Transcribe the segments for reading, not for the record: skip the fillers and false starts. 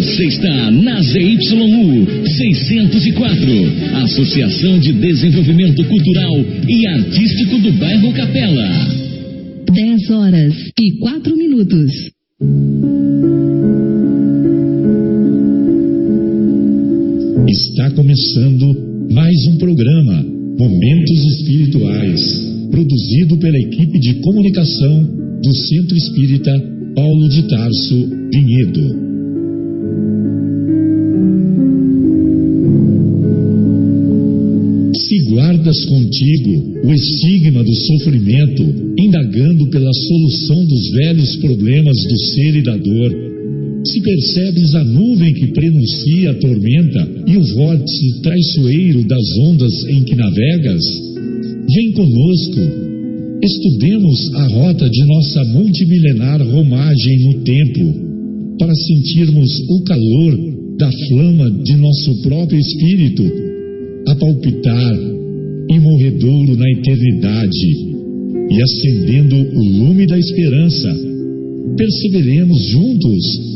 Você está na ZYU 604, Associação de Desenvolvimento Cultural e Artístico do Bairro Capela. 10h04. Está começando mais um programa, Momentos Espirituais, produzido pela equipe de comunicação do Centro Espírita Paulo de Tarso, Vinhedo. Se guardas contigo o estigma do sofrimento, indagando pela solução dos velhos problemas do ser e da dor, se percebes a nuvem que prenuncia a tormenta e o vórtice traiçoeiro das ondas em que navegas, vem conosco, estudemos a rota de nossa multimilenar romagem no tempo, para sentirmos o calor da flama de nosso próprio espírito a palpitar imorredouro na eternidade, e acendendo o lume da esperança, perseveremos juntos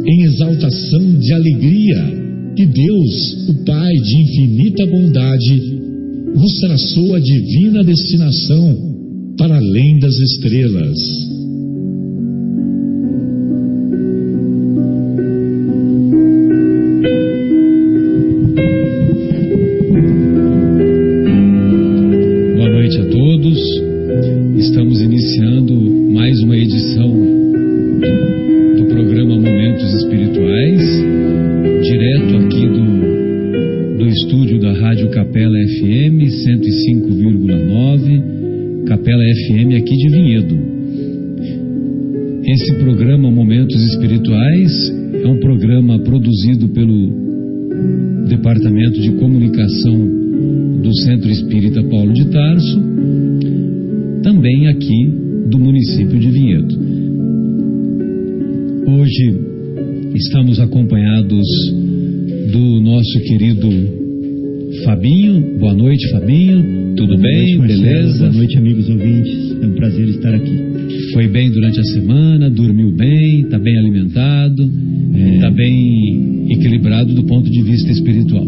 em exaltação de alegria que Deus, o Pai de infinita bondade, nos traçou a divina destinação para além das estrelas. Boa noite a todos. Estamos iniciando mais uma edição do programa Momentos Espirituais, direto aqui do estúdio da Rádio Capela FM 105,9, Capela FM aqui de Vinhedo. Esse programa Momentos Espirituais é um programa produzido pelo Departamento de Comunicação do Centro Espírita Paulo de Tarso, também aqui do município de Vinhedo. Hoje estamos acompanhados do nosso querido Fabinho. Boa noite, Fabinho. Tudo bem? Noite, beleza? Boa noite, amigos ouvintes. É um prazer estar aqui. Foi bem durante a semana, dormiu bem, está bem alimentado, está bem equilibrado do ponto de vista espiritual.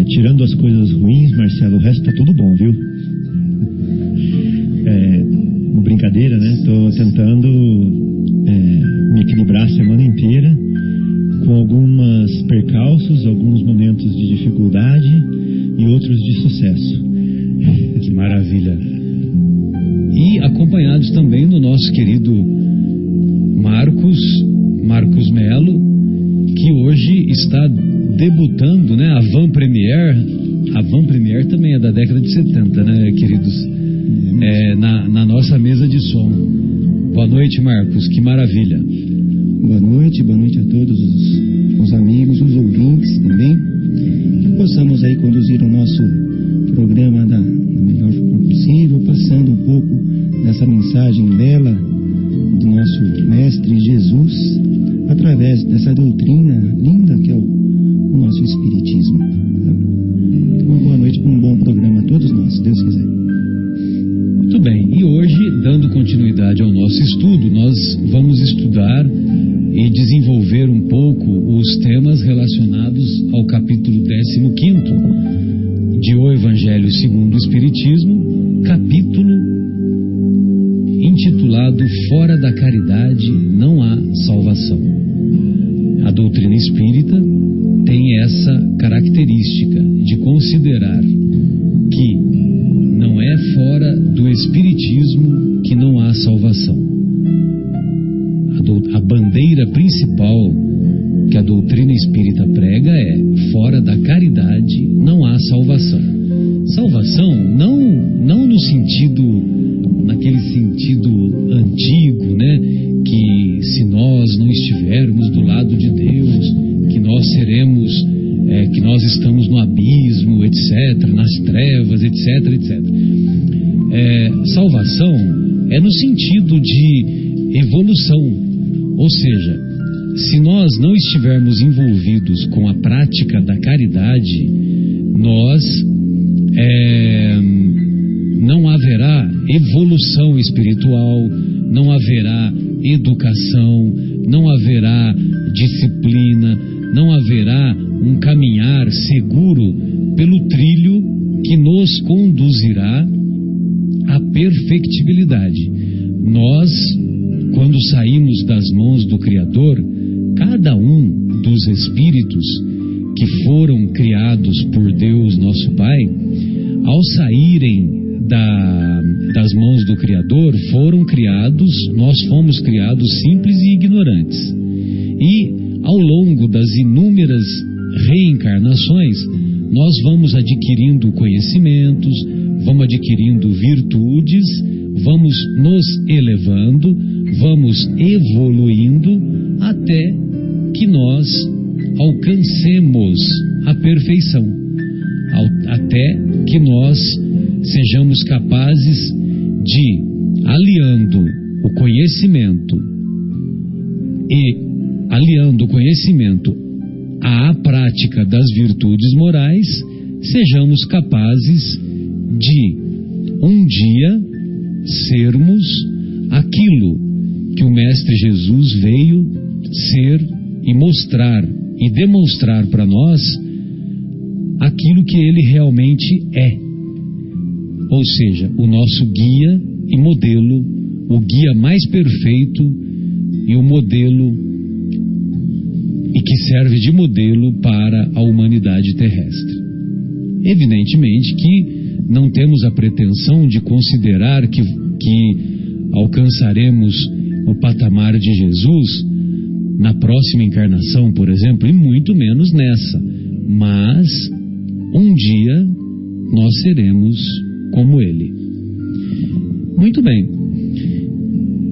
Tirando as coisas ruins, Marcelo, o resto tá tudo bom, viu? Brincadeira, né? Estou tentando me equilibrar a semana inteira, com alguns percalços, alguns momentos de dificuldade e outros de sucesso. Que maravilha! E acompanhados também do nosso querido Marcos Melo, que hoje está debutando, né? A Van Premier também é da década de 70, né, queridos? Na nossa mesa de som. Boa noite, Marcos, que maravilha. Boa noite a todos os amigos, os ouvintes também. Que possamos aí conduzir o nosso programa da melhor forma possível, passando um pouco dessa mensagem bela do nosso Mestre Jesus, através dessa doutrina linda que é o nosso Espiritismo. Uma boa noite para um bom programa a todos nós, se Deus quiser. Muito bem, e hoje, dando continuidade ao nosso estudo, nós vamos estudar e desenvolver um pouco os temas relacionados ao capítulo 15º de O Evangelho segundo o Espiritismo, capítulo intitulado Fora da Caridade não há salvação. A doutrina espírita tem essa característica de considerar que não é fora do Espiritismo que não há salvação. A bandeira principal que a doutrina espírita prega é: fora da caridade não há salvação. Salvação não no sentido, naquele sentido antigo, né? Que se nós não estivermos do lado de Deus, que nós seremos, que nós estamos no abismo, etc., nas trevas, etc. Salvação é no sentido de evolução, ou seja, se nós não estivermos envolvidos com a prática da caridade, nós não haverá evolução espiritual, não haverá educação, não haverá disciplina, não haverá um caminhar seguro pelo trilho que nos conduzirá à perfectibilidade. Nós, quando saímos das mãos do Criador, cada um dos espíritos que foram criados por Deus, nosso Pai, ao saírem das mãos do Criador, nós fomos criados simples e ignorantes. E ao longo das inúmeras reencarnações, nós vamos adquirindo conhecimentos, vamos adquirindo virtudes, vamos nos elevando, vamos evoluindo até que nós alcancemos a perfeição, até que nós sejamos capazes de, aliando o conhecimento à prática das virtudes morais, sejamos capazes de um dia sermos aquilo que o Mestre Jesus veio ser e mostrar e demonstrar para nós aquilo que ele realmente é. Ou seja, o nosso guia e modelo, o guia mais perfeito e o modelo e que serve de modelo para a humanidade terrestre. Evidentemente que não temos a pretensão de considerar que alcançaremos o patamar de Jesus na próxima encarnação, por exemplo, e muito menos nessa. Mas um dia nós seremos como ele. Muito bem.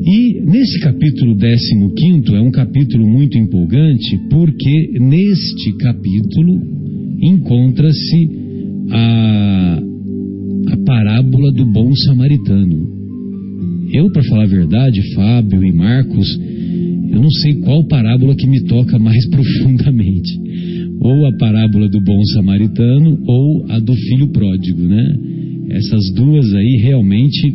E nesse capítulo 15 é um capítulo muito empolgante, porque neste capítulo encontra-se a parábola do bom samaritano. Eu, para falar a verdade, Fábio e Marcos, eu não sei qual parábola que me toca mais profundamente. Ou a parábola do bom samaritano ou a do filho pródigo, né? Essas duas aí realmente.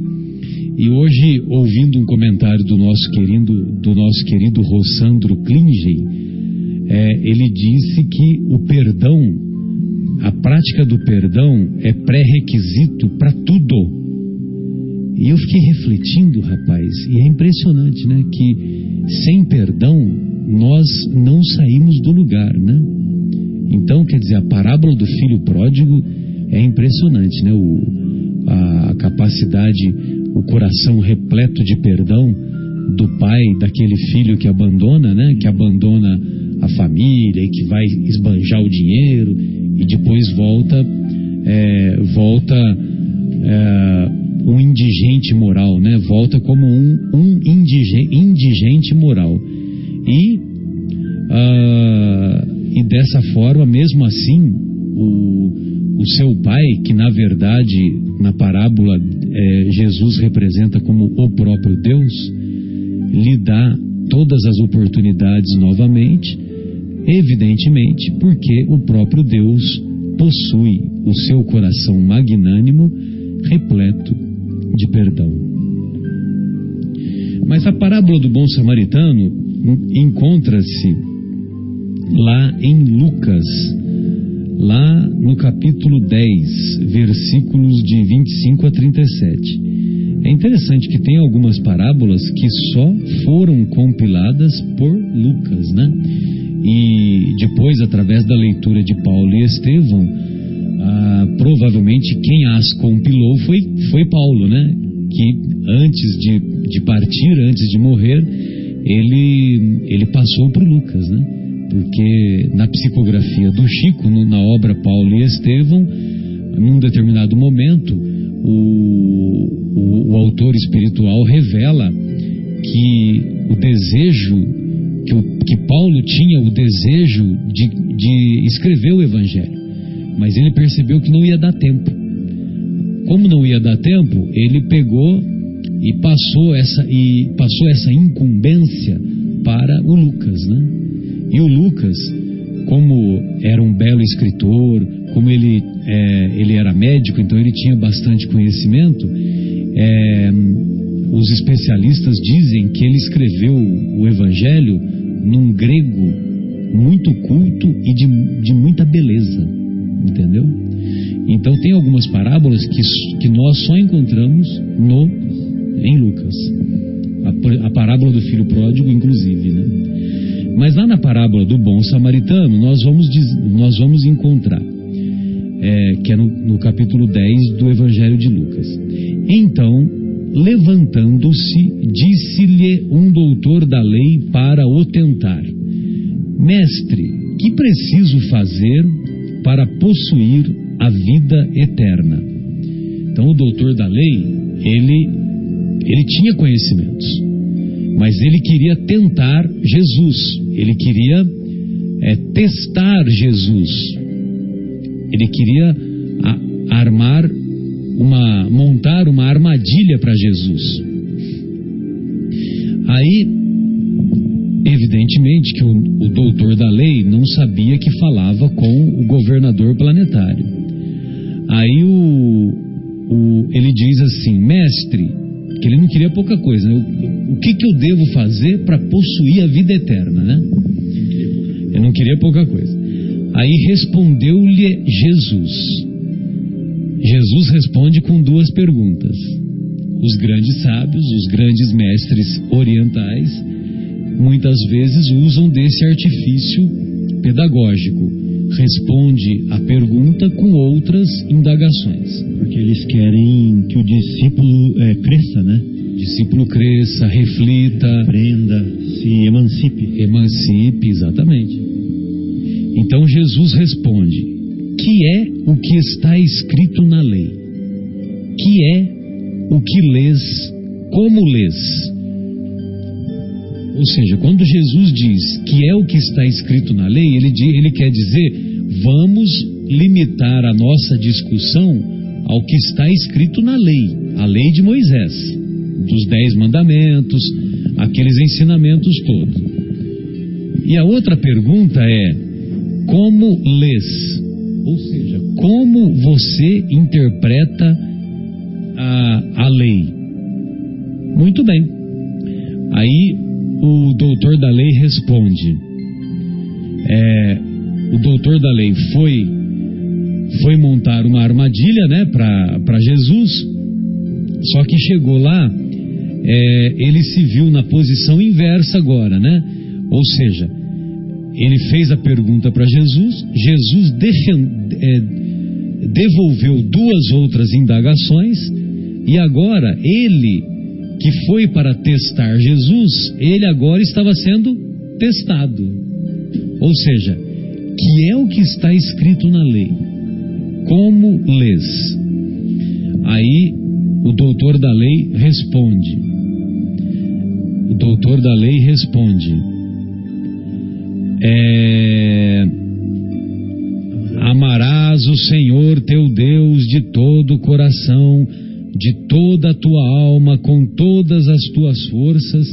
E hoje, ouvindo um comentário do nosso querido Rossandro Klingen, ele disse que o perdão, a prática do perdão é pré-requisito para tudo. E eu fiquei refletindo, rapaz, e é impressionante, né? Que sem perdão nós não saímos do lugar, né? Então, quer dizer, a parábola do filho pródigo é impressionante, né? A capacidade, o coração repleto de perdão do pai daquele filho que abandona, né? Que abandona a família e que vai esbanjar o dinheiro e depois volta um indigente moral, né? Volta como um indigente moral. E dessa forma, mesmo assim, o seu pai, que na verdade, na parábola, Jesus representa como o próprio Deus, lhe dá todas as oportunidades novamente, evidentemente, porque o próprio Deus possui o seu coração magnânimo, repleto de perdão. Mas a parábola do bom samaritano encontra-se lá em Lucas, lá no capítulo 10, versículos de 25 a 37. É interessante que tem algumas parábolas que só foram compiladas por Lucas, né? E depois, através da leitura de Paulo e Estevão, provavelmente quem as compilou foi Paulo, né? Que antes de partir, antes de morrer, ele passou para Lucas, né? Porque na psicografia do Chico, na obra Paulo e Estevão, num determinado momento, o autor espiritual revela que o desejo, que Paulo tinha o desejo de escrever o Evangelho, mas ele percebeu que não ia dar tempo. Como não ia dar tempo, ele pegou e passou essa incumbência para o Lucas, né? E o Lucas, como era um belo escritor, como ele era médico, então ele tinha bastante conhecimento, os especialistas dizem que ele escreveu o Evangelho num grego muito culto e de muita beleza, entendeu? Então tem algumas parábolas que nós só encontramos em Lucas, a parábola do filho pródigo inclusive, né? Mas lá na parábola do bom samaritano nós vamos encontrar que é no capítulo 10 do Evangelho de Lucas. Então, levantando-se, disse-lhe um doutor da lei para o tentar: Mestre, que preciso fazer para possuir a vida eterna? Então o doutor da lei, ele tinha conhecimentos, mas ele queria tentar Jesus, ele queria testar Jesus, ele queria montar uma armadilha para Jesus. Aí, evidentemente que o doutor da lei não sabia que falava com o governador planetário. Aí ele diz assim: Mestre, que ele não queria pouca coisa, né? O que eu devo fazer para possuir a vida eterna, né? Ele não queria pouca coisa. Aí respondeu-lhe Jesus. Jesus responde com duas perguntas. Os grandes sábios, os grandes mestres orientais, muitas vezes usam desse artifício pedagógico. Responde a pergunta com outras indagações. Porque eles querem que o discípulo cresça, né? O discípulo cresça, reflita, aprenda, se emancipe. Emancipe, exatamente. Então Jesus responde: que é o que está escrito na lei? Que é o que lês? Como lês? Ou seja, quando Jesus diz que é o que está escrito na lei, ele quer dizer: vamos limitar a nossa discussão ao que está escrito na lei, a lei de Moisés, dos 10 mandamentos, aqueles ensinamentos todos. E a outra pergunta é: como lês? Ou seja, como você interpreta a lei? Muito bem. Aí o doutor da lei responde. O doutor da lei foi montar uma armadilha, né, para Jesus. Só que chegou lá, ele se viu na posição inversa agora, né? Ou seja, ele fez a pergunta para Jesus, Jesus devolveu duas outras indagações, e agora ele, que foi para testar Jesus, ele agora estava sendo testado. Ou seja, que é o que está escrito na lei? Como lês? Aí o doutor da lei responde. Amarás o Senhor teu Deus de todo o coração, de toda a tua alma, com todas as tuas forças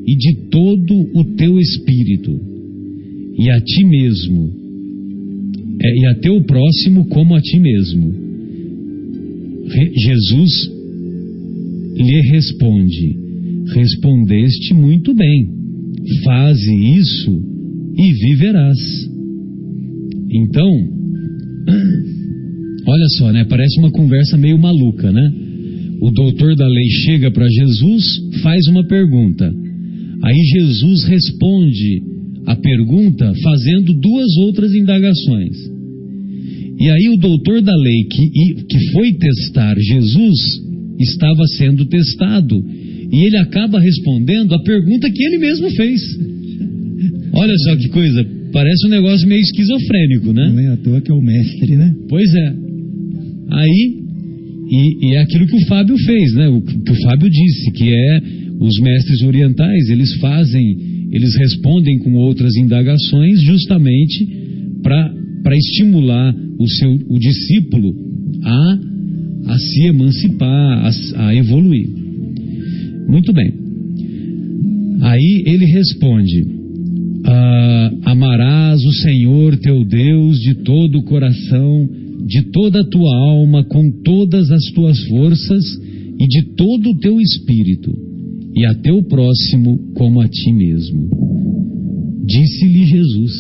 e de todo o teu espírito, e a ti mesmo, e a teu próximo como a ti mesmo. Jesus lhe responde: respondeste muito bem, faze isso e viverás. Então, olha só, né? Parece uma conversa meio maluca, né? O doutor da lei chega para Jesus, faz uma pergunta. Aí Jesus responde a pergunta fazendo duas outras indagações. E aí o doutor da lei que foi testar Jesus estava sendo testado, e ele acaba respondendo a pergunta que ele mesmo fez. Olha só que coisa, parece um negócio meio esquizofrênico, né? Não é à toa que é o mestre, né? Pois é. Aí, e é aquilo que o Fábio fez, né? O que o Fábio disse, que os mestres orientais, eles respondem com outras indagações justamente para estimular o discípulo a se emancipar, a evoluir. Muito bem. Aí ele responde: amarás o Senhor teu Deus de todo o coração, de toda a tua alma, com todas as tuas forças e de todo o teu espírito, e a teu próximo como a ti mesmo. Disse-lhe Jesus: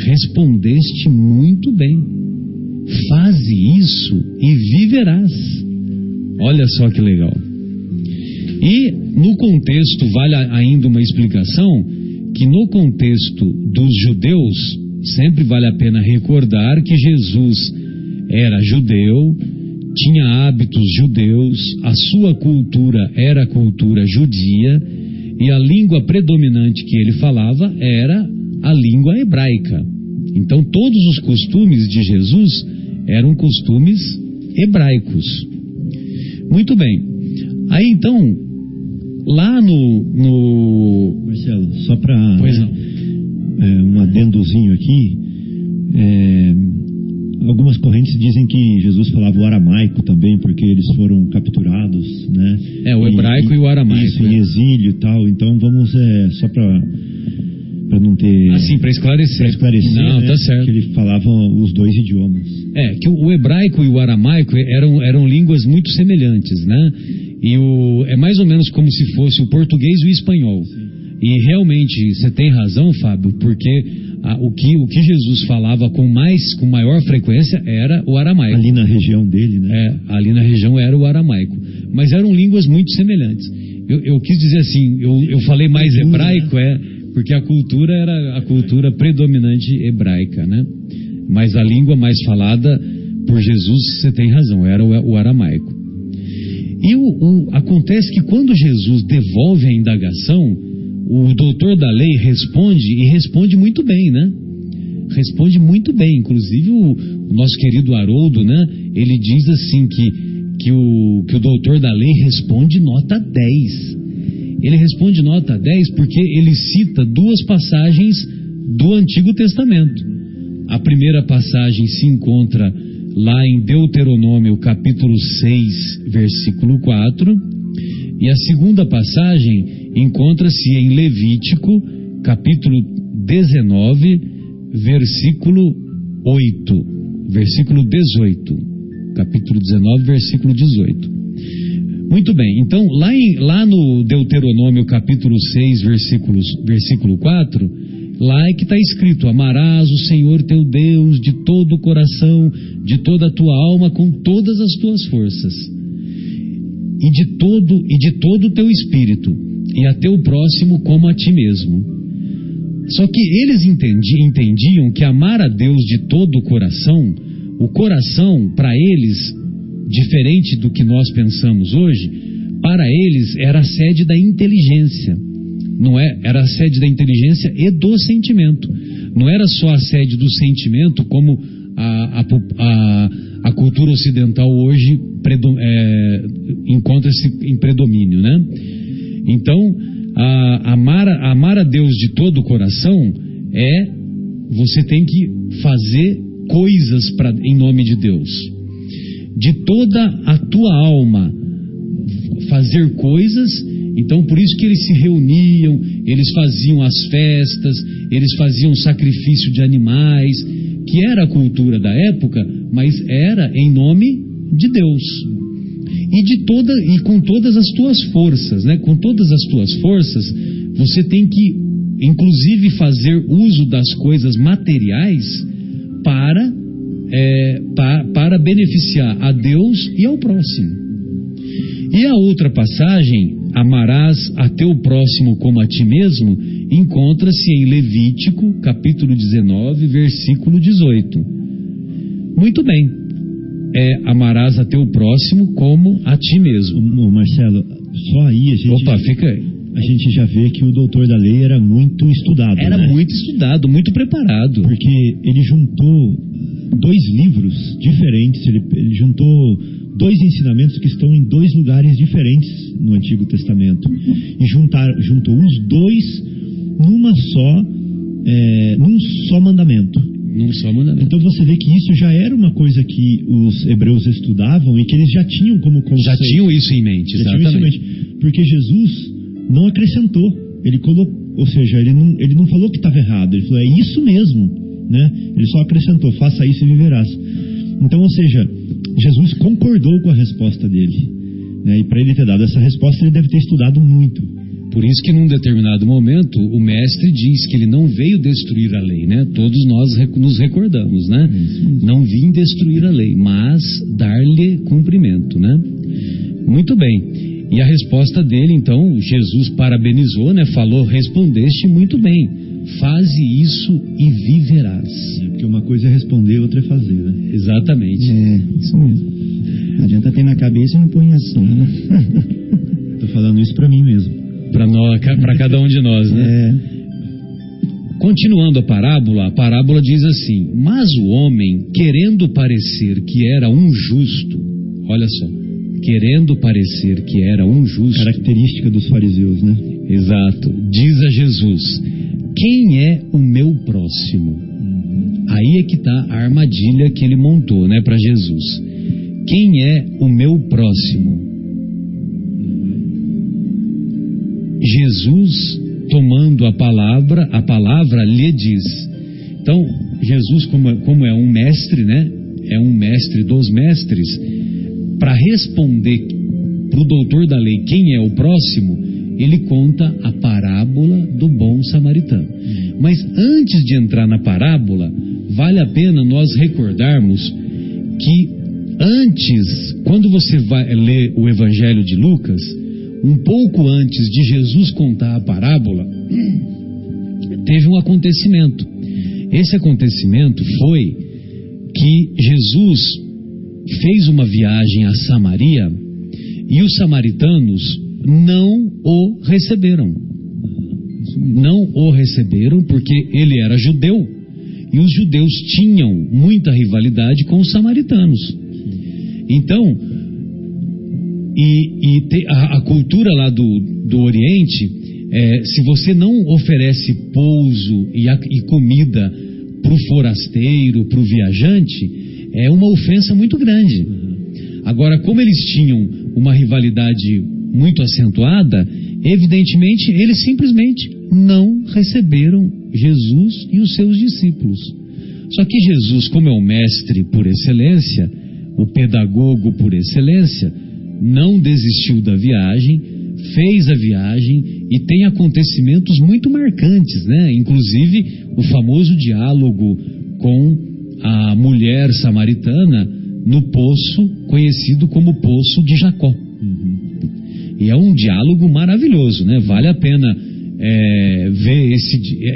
respondeste muito bem, faze isso e viverás. Olha só que legal. E no contexto, vale ainda uma explicação, que no contexto dos judeus, sempre vale a pena recordar que Jesus era judeu, tinha hábitos judeus, a sua cultura era a cultura judia, e a língua predominante que ele falava era a língua hebraica. Então todos os costumes de Jesus eram costumes hebraicos. Muito bem. Aí então, lá no... Marcelo, só para Pois não. Um adendozinho aqui, algumas correntes dizem que Jesus falava o aramaico também, porque eles foram capturados, né? O hebraico e o aramaico. Isso, em exílio e tal. Então vamos, só para não ter... Assim, para esclarecer. Para esclarecer, não, né, tá certo. que ele falava os dois idiomas. Que o hebraico e o aramaico eram línguas muito semelhantes, né? E é mais ou menos como se fosse o português e o espanhol. Sim. E realmente, você tem razão, Fábio, porque o que Jesus falava com maior frequência era o aramaico. Ali na região dele, né? Ali na região era o aramaico. Mas eram línguas muito semelhantes. Eu quis dizer assim, eu falei mais hebraico, porque a cultura era a cultura predominante hebraica, né? Mas a língua mais falada por Jesus, você tem razão, era o aramaico. E acontece que quando Jesus devolve a indagação, o doutor da lei responde muito bem, né? Responde muito bem. Inclusive o nosso querido Haroldo, né? Ele diz assim que o doutor da lei responde nota 10. Ele responde nota 10 porque ele cita duas passagens do Antigo Testamento. A primeira passagem se encontra lá em Deuteronômio capítulo 6, versículo 4, e a segunda passagem encontra-se em Levítico capítulo 19, versículo 8, versículo 18, capítulo 19, versículo 18. Muito bem, então lá no Deuteronômio capítulo 6, versículo 4, lá é que está escrito: amarás o Senhor teu Deus de todo o coração, de toda a tua alma, com todas as tuas forças, e de todo o teu espírito, e a teu próximo como a ti mesmo. Só que eles entendiam que amar a Deus de todo o coração para eles, diferente do que nós pensamos hoje, para eles era a sede da inteligência. Não era a sede da inteligência e do sentimento. Não era só a sede do sentimento, como a cultura ocidental hoje encontra-se em predomínio, né? Então, amar a Deus de todo o coração você tem que fazer coisas em nome de Deus. De toda a tua alma, fazer coisas. Então, por isso que eles se reuniam, eles faziam as festas, eles faziam sacrifício de animais, que era a cultura da época, mas era em nome de Deus. E com todas as tuas forças, né? Com todas as tuas forças, você tem que, inclusive, fazer uso das coisas materiais para beneficiar a Deus e ao próximo. E a outra passagem, amarás a teu próximo como a ti mesmo, encontra-se em Levítico, capítulo 19, versículo 18. Muito bem. Amarás a teu próximo como a ti mesmo. Marcelo, só aí a gente já vê que o doutor da lei era muito estudado. Era, né? Muito estudado, muito preparado. Porque ele juntou dois livros diferentes, ele juntou dois ensinamentos que estão em dois lugares diferentes no Antigo Testamento. E juntou os dois num só mandamento. Então você vê que isso já era uma coisa que os hebreus estudavam e que eles já tinham como conceito. Já tinham isso em mente, exatamente. Porque Jesus não acrescentou, ele colocou, ou seja, ele não falou que estava errado, ele falou, é isso mesmo, né? Ele só acrescentou, faça isso e viverás. Então, ou seja, Jesus concordou com a resposta dele, né? E para ele ter dado essa resposta, ele deve ter estudado muito, Por isso que num determinado momento o mestre diz que ele não veio destruir a lei, né? Todos nós nos recordamos, né? Não vim destruir a lei, mas dar-lhe cumprimento, né? Muito bem. E a resposta dele, então, Jesus parabenizou, né? Falou, respondeste muito bem. Faze isso e viverás. Porque uma coisa é responder, outra é fazer, né? Exatamente. Isso mesmo. Não adianta ter na cabeça e não põe em ação, né? Estou falando isso para mim mesmo. Para cada um de nós, né? Continuando a parábola diz assim: mas o homem, querendo parecer que era um justo, olha só, querendo parecer que era um justo. Característica dos fariseus, né? Exato. Diz a Jesus: quem é o meu próximo? Aí é que está a armadilha que ele montou, né, para Jesus. Quem é o meu próximo? Jesus, tomando a palavra lhe diz. Então, Jesus, como é um mestre, né? É um mestre dos mestres. Para responder para o doutor da lei quem é o próximo, ele conta a parábola do bom samaritano. Mas antes de entrar na parábola, vale a pena nós recordarmos que antes, quando você vai ler o Evangelho de Lucas, um pouco antes de Jesus contar a parábola, teve um acontecimento. Esse acontecimento foi que Jesus fez uma viagem a Samaria e os samaritanos não o receberam. Não o receberam porque ele era judeu e os judeus tinham muita rivalidade com os samaritanos. Então, a cultura lá do Oriente, se você não oferece pouso e comida para o forasteiro, para o viajante, é uma ofensa muito grande. Agora, como eles tinham uma rivalidade muito acentuada, evidentemente eles simplesmente não receberam Jesus e os seus discípulos. Só que Jesus, como é o mestre por excelência, o pedagogo por excelência, não desistiu da viagem, fez a viagem e tem acontecimentos muito marcantes, né? Inclusive o famoso diálogo com a mulher samaritana no poço conhecido como Poço de Jacó. E é um diálogo maravilhoso, né? Vale a pena ver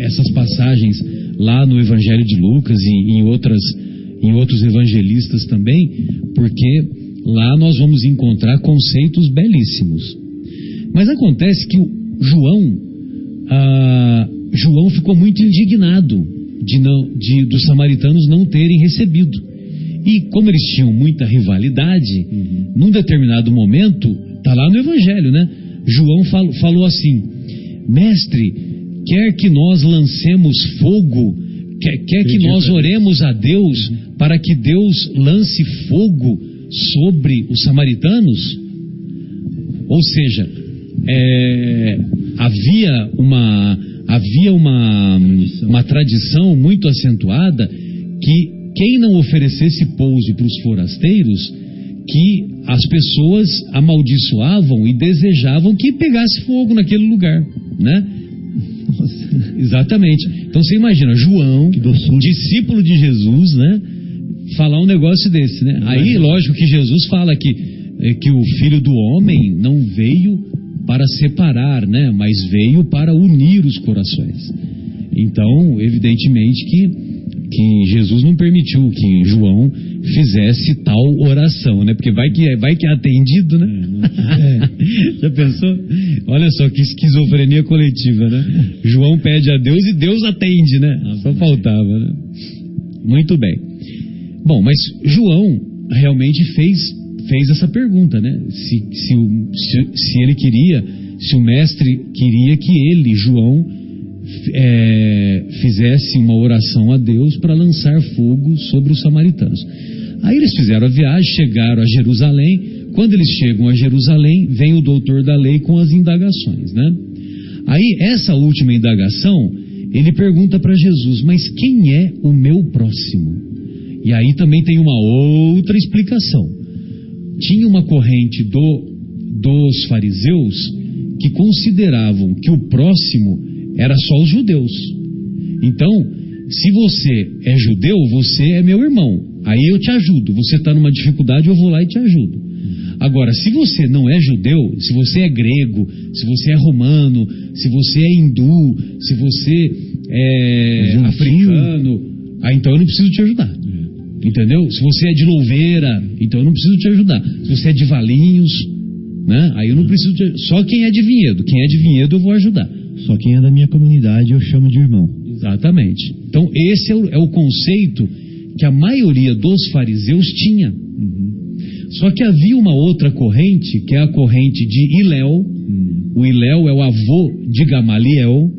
essas passagens lá no Evangelho de Lucas e em outros evangelistas também, porque lá nós vamos encontrar conceitos belíssimos. Mas acontece que o João ficou muito indignado dos samaritanos não terem recebido. E como eles tinham muita rivalidade, num determinado momento, está lá no Evangelho, né? João falou assim: mestre, quer que nós lancemos fogo, quer que nós oremos a Deus para que Deus lance fogo sobre os samaritanos? Ou seja, havia uma tradição muito acentuada que quem não oferecesse pouso para os forasteiros, que as pessoas amaldiçoavam e desejavam que pegasse fogo naquele lugar, né? Nossa. Exatamente. Então você imagina, João, discípulo de Jesus, né? Falar um negócio desse, né? Aí, lógico que Jesus fala que o Filho do Homem não veio para separar, né? Mas veio para unir os corações. Então, evidentemente que Jesus não permitiu que João fizesse tal oração, né? Porque vai que é atendido, né? Já pensou? Olha só que esquizofrenia coletiva, né? João pede a Deus e Deus atende, né? Só faltava, né? Muito bem. Bom, mas João realmente fez essa pergunta, né? Se ele queria, se o mestre queria que ele, João, fizesse uma oração a Deus para lançar fogo sobre os samaritanos. Aí eles fizeram a viagem, chegaram a Jerusalém. Quando eles chegam a Jerusalém, vem o doutor da lei com as indagações, né? Aí essa última indagação, ele pergunta para Jesus: mas quem é o meu próximo? E aí também tem uma outra explicação. Tinha uma corrente dos fariseus que consideravam que o próximo era só os judeus. Então, se você é judeu, você é meu irmão. Aí eu te ajudo. Você está numa dificuldade, eu vou lá e te ajudo. Agora, se você não é judeu, se você é grego, se você é romano, se você é hindu, se você é africano, então eu não preciso te ajudar. Entendeu? Se você é de Louveira, então eu não preciso te ajudar. Se você é de Valinhos, né? Aí eu não preciso te ajudar. Só quem é de Vinhedo. Quem é de Vinhedo eu vou ajudar. Só quem é da minha comunidade eu chamo de irmão. Exatamente. Então esse é o conceito que a maioria dos fariseus tinha. Só que havia uma outra corrente, que é a corrente de Hilel. O Hilel é o avô de Gamaliel.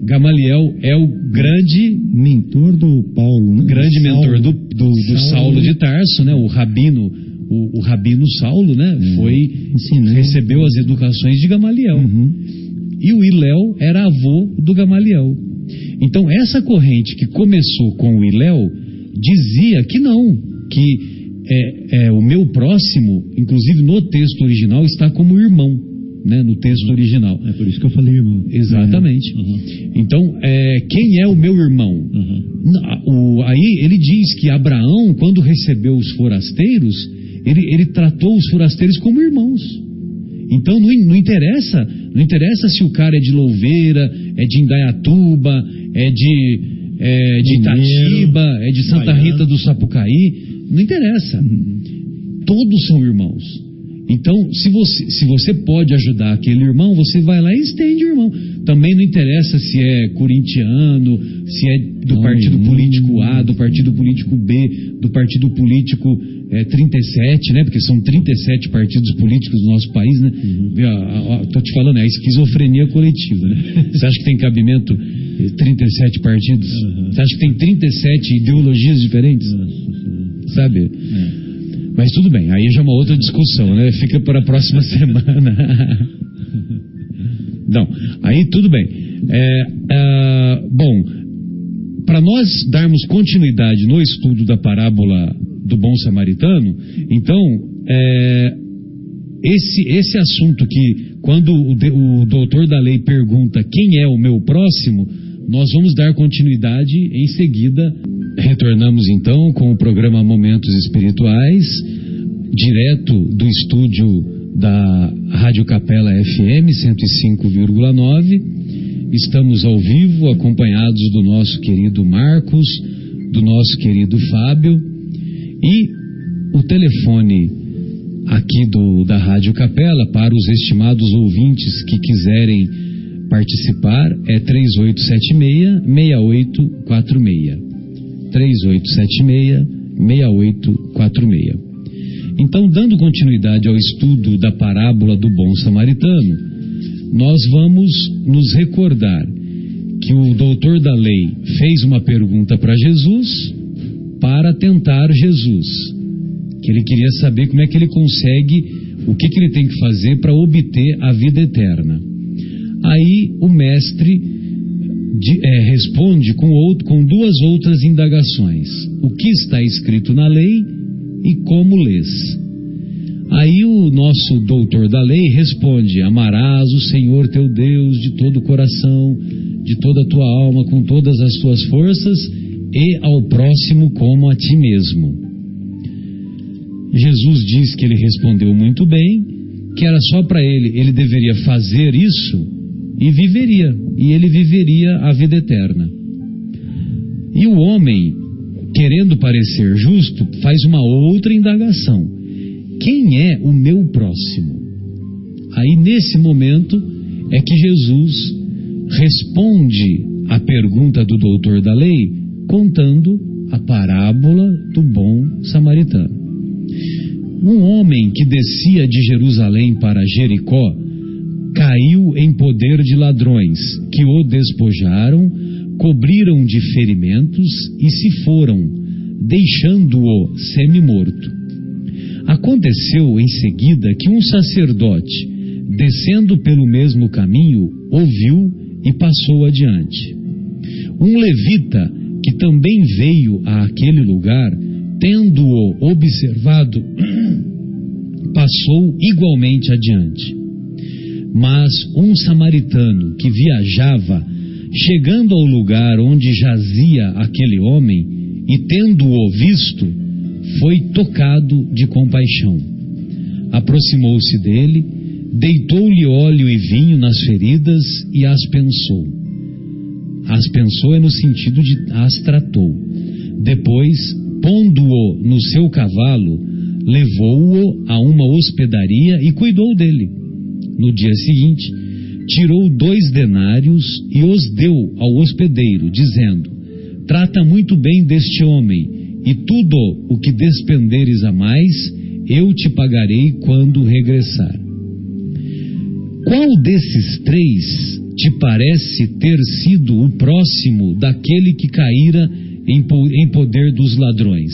Gamaliel é o grande mentor do Paulo, né? Grande mentor do Saulo de Tarso, né? O rabino Saulo, né? Recebeu as educações de Gamaliel. E o Hilel era avô do Gamaliel. Então essa corrente que começou com o Hilel dizia que não, que o meu próximo, inclusive no texto original, está como irmão, né, no texto original. É por isso que eu falei irmão. Exatamente. Então, quem é o meu irmão? Aí ele diz que Abraão, quando recebeu os forasteiros, ele tratou os forasteiros como irmãos. Então não interessa se o cara é de Louveira, é de Indaiatuba, é de Itatiba, é de Santa Rita do Sapucaí. Não interessa. Todos são irmãos. Então, se você pode ajudar aquele irmão, você vai lá e estende o irmão. Também não interessa se é corintiano, se é do partido político A, do partido político B, do partido político 37, né? Porque são 37 partidos políticos do nosso país, né? Tô te falando, é a esquizofrenia coletiva, né? Você acha que tem cabimento 37 partidos? Você acha que tem 37 ideologias diferentes? Sabe? Mas tudo bem, aí já é uma outra discussão, né? Fica para a próxima semana. Não, aí tudo bem. Bom, para nós darmos continuidade no estudo da parábola do bom samaritano, então, esse assunto que, quando o doutor da lei pergunta quem é o meu próximo, nós vamos dar continuidade em seguida. Retornamos então com o programa Momentos Espirituais, direto do estúdio da Rádio Capela FM 105,9. Estamos ao vivo, acompanhados do nosso querido Marcos, do nosso querido Fábio, e o telefone aqui da Rádio Capela para os estimados ouvintes que quiserem participar é 3876-6846. 3876-6846. Então, dando continuidade ao estudo da parábola do bom samaritano, nós vamos nos recordar que o doutor da lei fez uma pergunta para Jesus para tentar Jesus, que ele queria saber como é que ele consegue, o que ele tem que fazer para obter a vida eterna. Aí o mestre responde com duas outras indagações: o que está escrito na lei e como lês. Aí o nosso doutor da lei responde: amarás o Senhor teu Deus de todo o coração, de toda a tua alma, com todas as tuas forças, e ao próximo como a ti mesmo. Jesus diz que ele respondeu muito bem, que era só para ele deveria fazer isso e ele viveria a vida eterna. E o homem, querendo parecer justo, faz uma outra indagação: quem é o meu próximo? Aí nesse momento é que Jesus responde à pergunta do doutor da lei, contando a parábola do bom samaritano. Um homem que descia de Jerusalém para Jericó caiu em poder de ladrões, que o despojaram, cobriram de ferimentos e se foram, deixando-o semi-morto. Aconteceu em seguida que um sacerdote, descendo pelo mesmo caminho, ouviu e passou adiante. Um levita, que também veio àquele lugar, tendo-o observado, passou igualmente adiante. Mas um samaritano que viajava, chegando ao lugar onde jazia aquele homem, e tendo-o visto, foi tocado de compaixão. Aproximou-se dele, deitou-lhe óleo e vinho nas feridas e as pensou. As pensou é no sentido de as tratou. Depois, pondo-o no seu cavalo, levou-o a uma hospedaria e cuidou dele. No dia seguinte, tirou 2 denários e os deu ao hospedeiro, dizendo: trata muito bem deste homem, e tudo o que despenderes a mais, eu te pagarei quando regressar. Qual desses 3 te parece ter sido o próximo daquele que caíra em poder dos ladrões?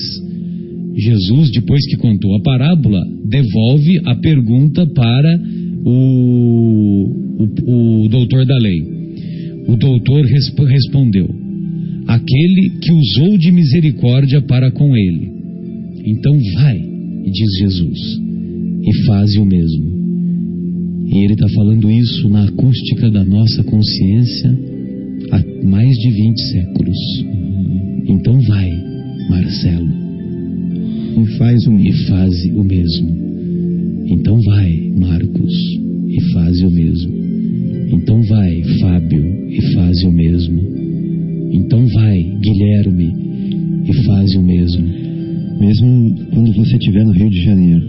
Jesus, depois que contou a parábola, devolve a pergunta para o doutor da lei. O doutor respondeu: aquele que usou de misericórdia para com ele. Então vai, diz Jesus, e faze o mesmo. E ele está falando isso na acústica da nossa consciência há mais de 20 séculos. Então vai, Marcelo, E faze o mesmo. Então vai, Marcos, e faze o mesmo. Então vai, Fábio, e faze o mesmo. Então vai, Guilherme, e faze o mesmo. Mesmo quando você estiver no Rio de Janeiro.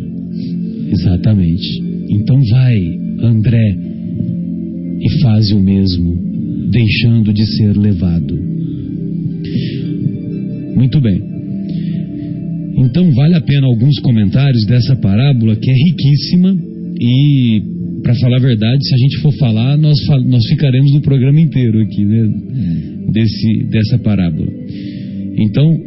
Exatamente. Então vai, André, e faze o mesmo, deixando de ser levado. Muito bem. Então vale a pena alguns comentários dessa parábola, que é riquíssima, e para falar a verdade, se a gente for falar, nós ficaremos no programa inteiro aqui, né? Dessa parábola. Então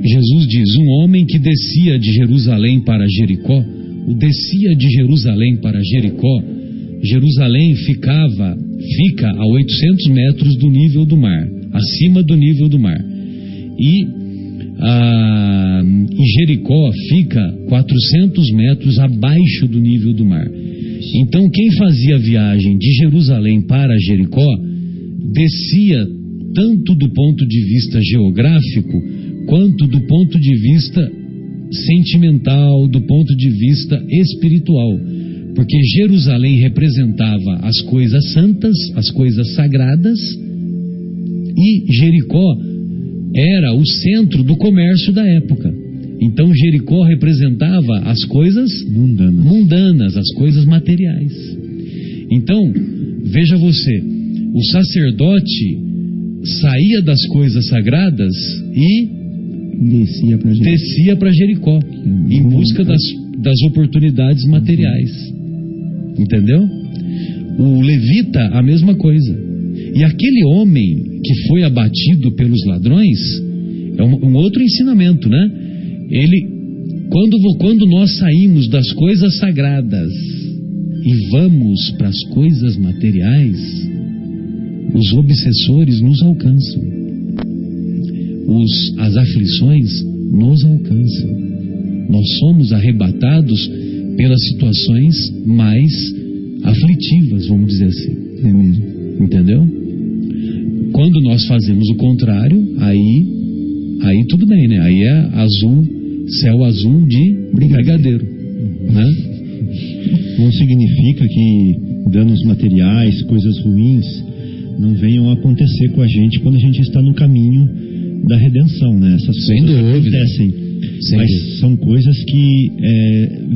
Jesus diz: um homem que descia de Jerusalém para Jericó. O descia de Jerusalém para Jericó. Jerusalém fica a 800 metros do nível do mar, acima do nível do mar, e Jericó fica 400 metros abaixo do nível do mar. Então quem fazia a viagem de Jerusalém para Jericó descia tanto do ponto de vista geográfico quanto do ponto de vista sentimental, do ponto de vista espiritual, porque Jerusalém representava as coisas santas, as coisas sagradas, e Jericó era o centro do comércio da época. Então Jericó representava as coisas mundanas, as coisas materiais. Então, veja você, o sacerdote saía das coisas sagradas e descia para Jericó, em busca das oportunidades materiais. Entendeu? O levita, a mesma coisa. E aquele homem que foi abatido pelos ladrões é um outro ensinamento, né? Quando nós saímos das coisas sagradas e vamos para as coisas materiais, os obsessores nos alcançam. As aflições nos alcançam. Nós somos arrebatados pelas situações mais aflitivas, vamos dizer assim. É mesmo. Entendeu? Quando nós fazemos o contrário, aí tudo bem, né? Aí é céu azul de brigadeiro, né? Não significa que danos materiais, coisas ruins, não venham a acontecer com a gente quando a gente está no caminho da redenção, né? Essas coisas acontecem, mas são coisas que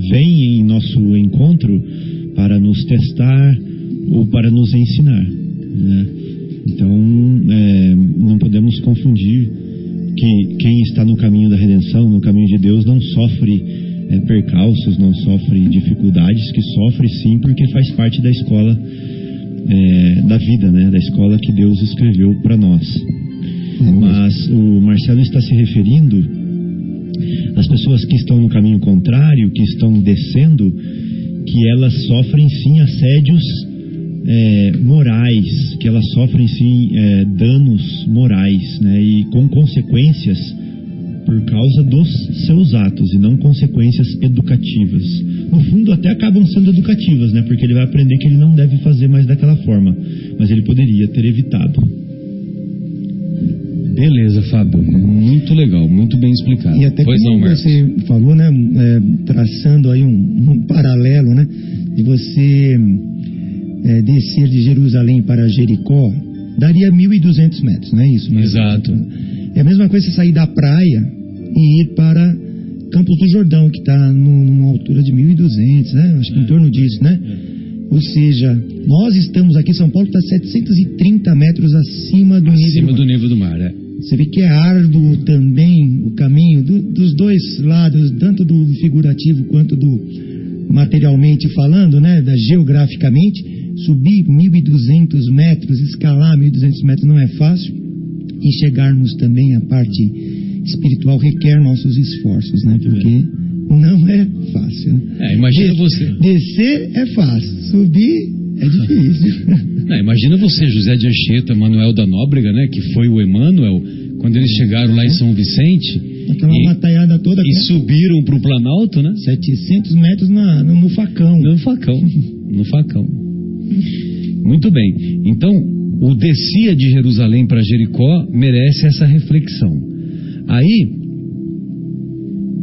vêm em nosso encontro para nos testar ou para nos ensinar, né? Então não podemos confundir que quem está no caminho da redenção, no caminho de Deus, não sofre percalços, não sofre dificuldades, que sofre sim porque faz parte da escola da vida, né? Da escola que Deus escreveu para nós. Mas o Marcelo está se referindo às pessoas que estão no caminho contrário, que estão descendo, que elas sofrem sim assédios morais, que elas sofrem sim danos morais, né? E com consequências por causa dos seus atos e não consequências educativas. No fundo, até acabam sendo educativas, né? Porque ele vai aprender que ele não deve fazer mais daquela forma, mas ele poderia ter evitado. Beleza, Fábio. Muito legal, muito bem explicado. E até pois como não, Marcos? você falou, né, traçando aí um paralelo, né, de você descer de Jerusalém para Jericó, daria 1.200 metros, não é isso? Exato. É a mesma coisa você sair da praia e ir para Campos do Jordão, que está numa altura de 1.200, né? Acho que em torno disso, né? Ou seja, nós estamos aqui, São Paulo está 730 metros acima do nível do mar. Você vê que é árduo também o caminho dos dois lados, tanto do figurativo quanto do materialmente falando, né? Geograficamente, subir 1.200 metros, escalar 1.200 metros não é fácil. E chegarmos também à parte espiritual requer nossos esforços, né? Porque não é fácil. Né? Imagina você. Descer é fácil, subir é difícil. Imagina você, José de Anchieta, Manuel da Nóbrega, né? Que foi o Emmanuel, quando eles chegaram lá em São Vicente. Aquela mataiada toda. E subiram para o Planalto, né? 700 metros no facão. No facão. Muito bem. Então, o descia de Jerusalém para Jericó merece essa reflexão. Aí,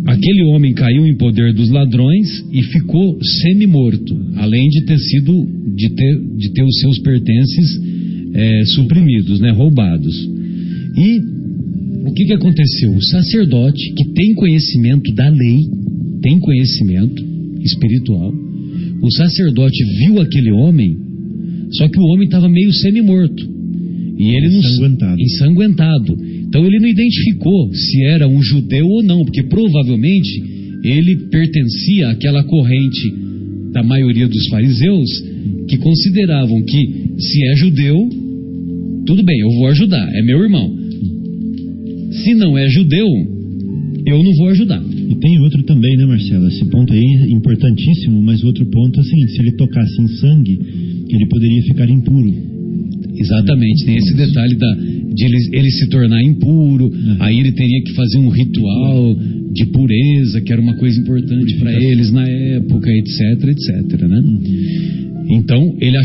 aquele homem caiu em poder dos ladrões e ficou semi-morto, além de ter os seus pertences suprimidos, né, roubados. E o que aconteceu? O sacerdote, que tem conhecimento da lei, tem conhecimento espiritual, o sacerdote viu aquele homem. Só que o homem estava meio semi-morto. E ele ensanguentado. Então ele não identificou se era um judeu ou não, porque provavelmente ele pertencia àquela corrente da maioria dos fariseus que consideravam que se é judeu, tudo bem, eu vou ajudar, é meu irmão. Se não é judeu, eu não vou ajudar. E tem outro também, né, Marcelo? Esse ponto aí é importantíssimo, mas outro ponto é assim, se ele tocasse em sangue, ele poderia ficar impuro. Exatamente, tem esse detalhe de ele se tornar impuro, aí ele teria que fazer um ritual de pureza, que era uma coisa importante para eles na época, etc, né? Então, ele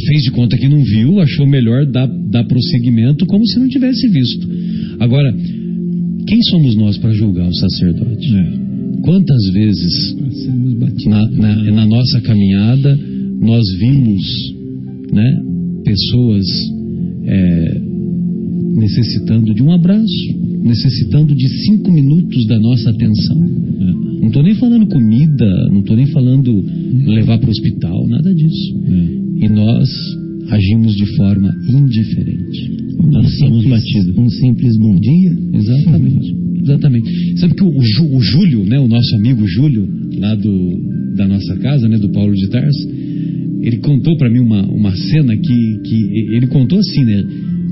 fez de conta que não viu, achou melhor dar prosseguimento como se não tivesse visto. Agora, quem somos nós para julgar o sacerdote? Quantas vezes na nossa caminhada nós vimos, né, pessoas necessitando de um abraço, necessitando de 5 minutos da nossa atenção. Não estou nem falando comida, não estou nem falando levar para o hospital, nada disso. E nós agimos de forma indiferente. Nós estamos batidos. Um simples bom dia? Exatamente. Sabe que o Júlio, né, o nosso amigo Júlio, lá da nossa casa, né, do Paulo de Tarso, ele contou para mim uma cena que ele contou assim, né,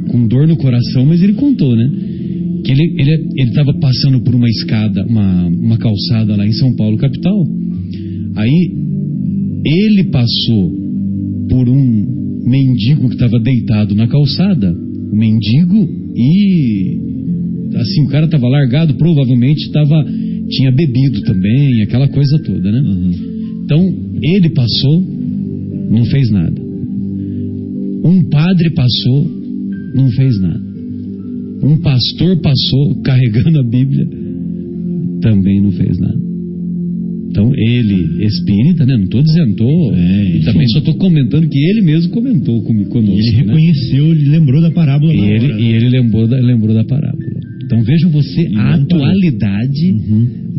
com dor no coração, mas ele contou, né, que ele estava passando por uma escada, uma calçada lá em São Paulo, capital. Aí ele passou por um mendigo que estava deitado na calçada, o mendigo, e assim, o cara estava largado, provavelmente tinha bebido também, aquela coisa toda, né? Então ele passou, não fez nada. Um padre passou, não fez nada. Um pastor passou carregando a Bíblia, também não fez nada. Então ele, espírita, né? Não estou dizendo, também só estou comentando que ele mesmo comentou conosco. Ele reconheceu, ele lembrou da parábola. E ele lembrou da parábola. Então vejam você a atualidade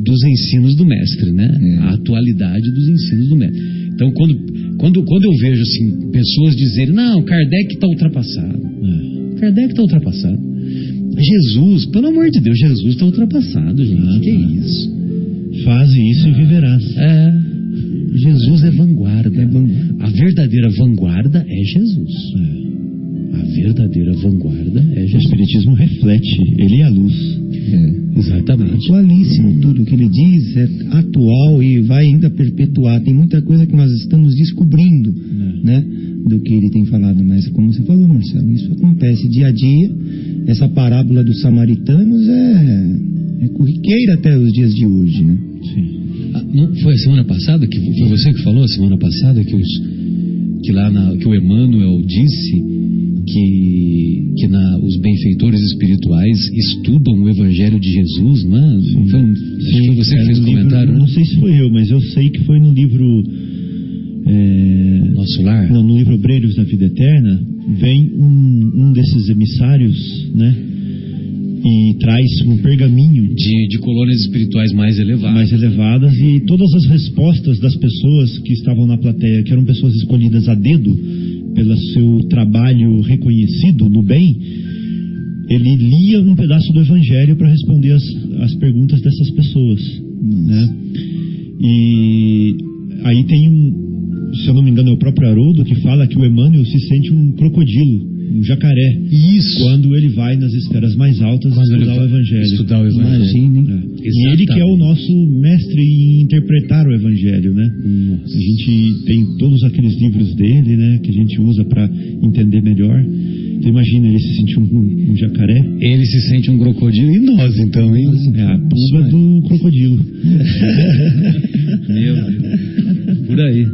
dos ensinos do mestre, né? A atualidade dos ensinos do mestre. Então quando eu vejo assim pessoas dizerem, não, Kardec está ultrapassado. Kardec está ultrapassado. Jesus, pelo amor de Deus, Jesus está ultrapassado, gente. Que isso? Faze isso e viverás. Jesus é vanguarda. A verdadeira vanguarda é Jesus. A verdadeira vanguarda é Jesus. O Espiritismo reflete, ele é a luz. Exatamente. Atualíssimo, tudo que ele diz é atual e vai ainda perpetuar. Tem muita coisa que nós estamos descobrindo, né, do que ele tem falado. Mas como você falou, Marcelo, isso acontece dia a dia. essa parábola dos samaritanos é corriqueira até os dias de hoje, né? Sim. Não foi a semana passada que foi você que falou a semana passada que o Emmanuel disse que os benfeitores espirituais estudam o Evangelho de Jesus, não é? Acho que foi você que fez o comentário. Não sei se foi eu, mas eu sei que foi no livro Nosso Lar? Não, no livro Obreiros da Vida Eterna, vem um desses emissários, né? E traz um pergaminho de colônias espirituais mais elevadas, e todas as respostas das pessoas que estavam na plateia, que eram pessoas escolhidas a dedo pelo seu trabalho reconhecido no bem, ele lia um pedaço do Evangelho para responder as perguntas dessas pessoas, né? E aí tem se eu não me engano, é o próprio Haroldo que fala que o Emmanuel se sente um crocodilo, um jacaré. Isso. Quando ele vai nas esferas mais altas estudar o Evangelho. Imagina. E ele que é o nosso mestre em interpretar o Evangelho, né? A gente tem todos aqueles livros dele, né? Que a gente usa para entender melhor. Então imagina, ele se sente um jacaré. Ele se sente um crocodilo, e nós então, hein? É a pulga do crocodilo. Meu Deus. Por aí.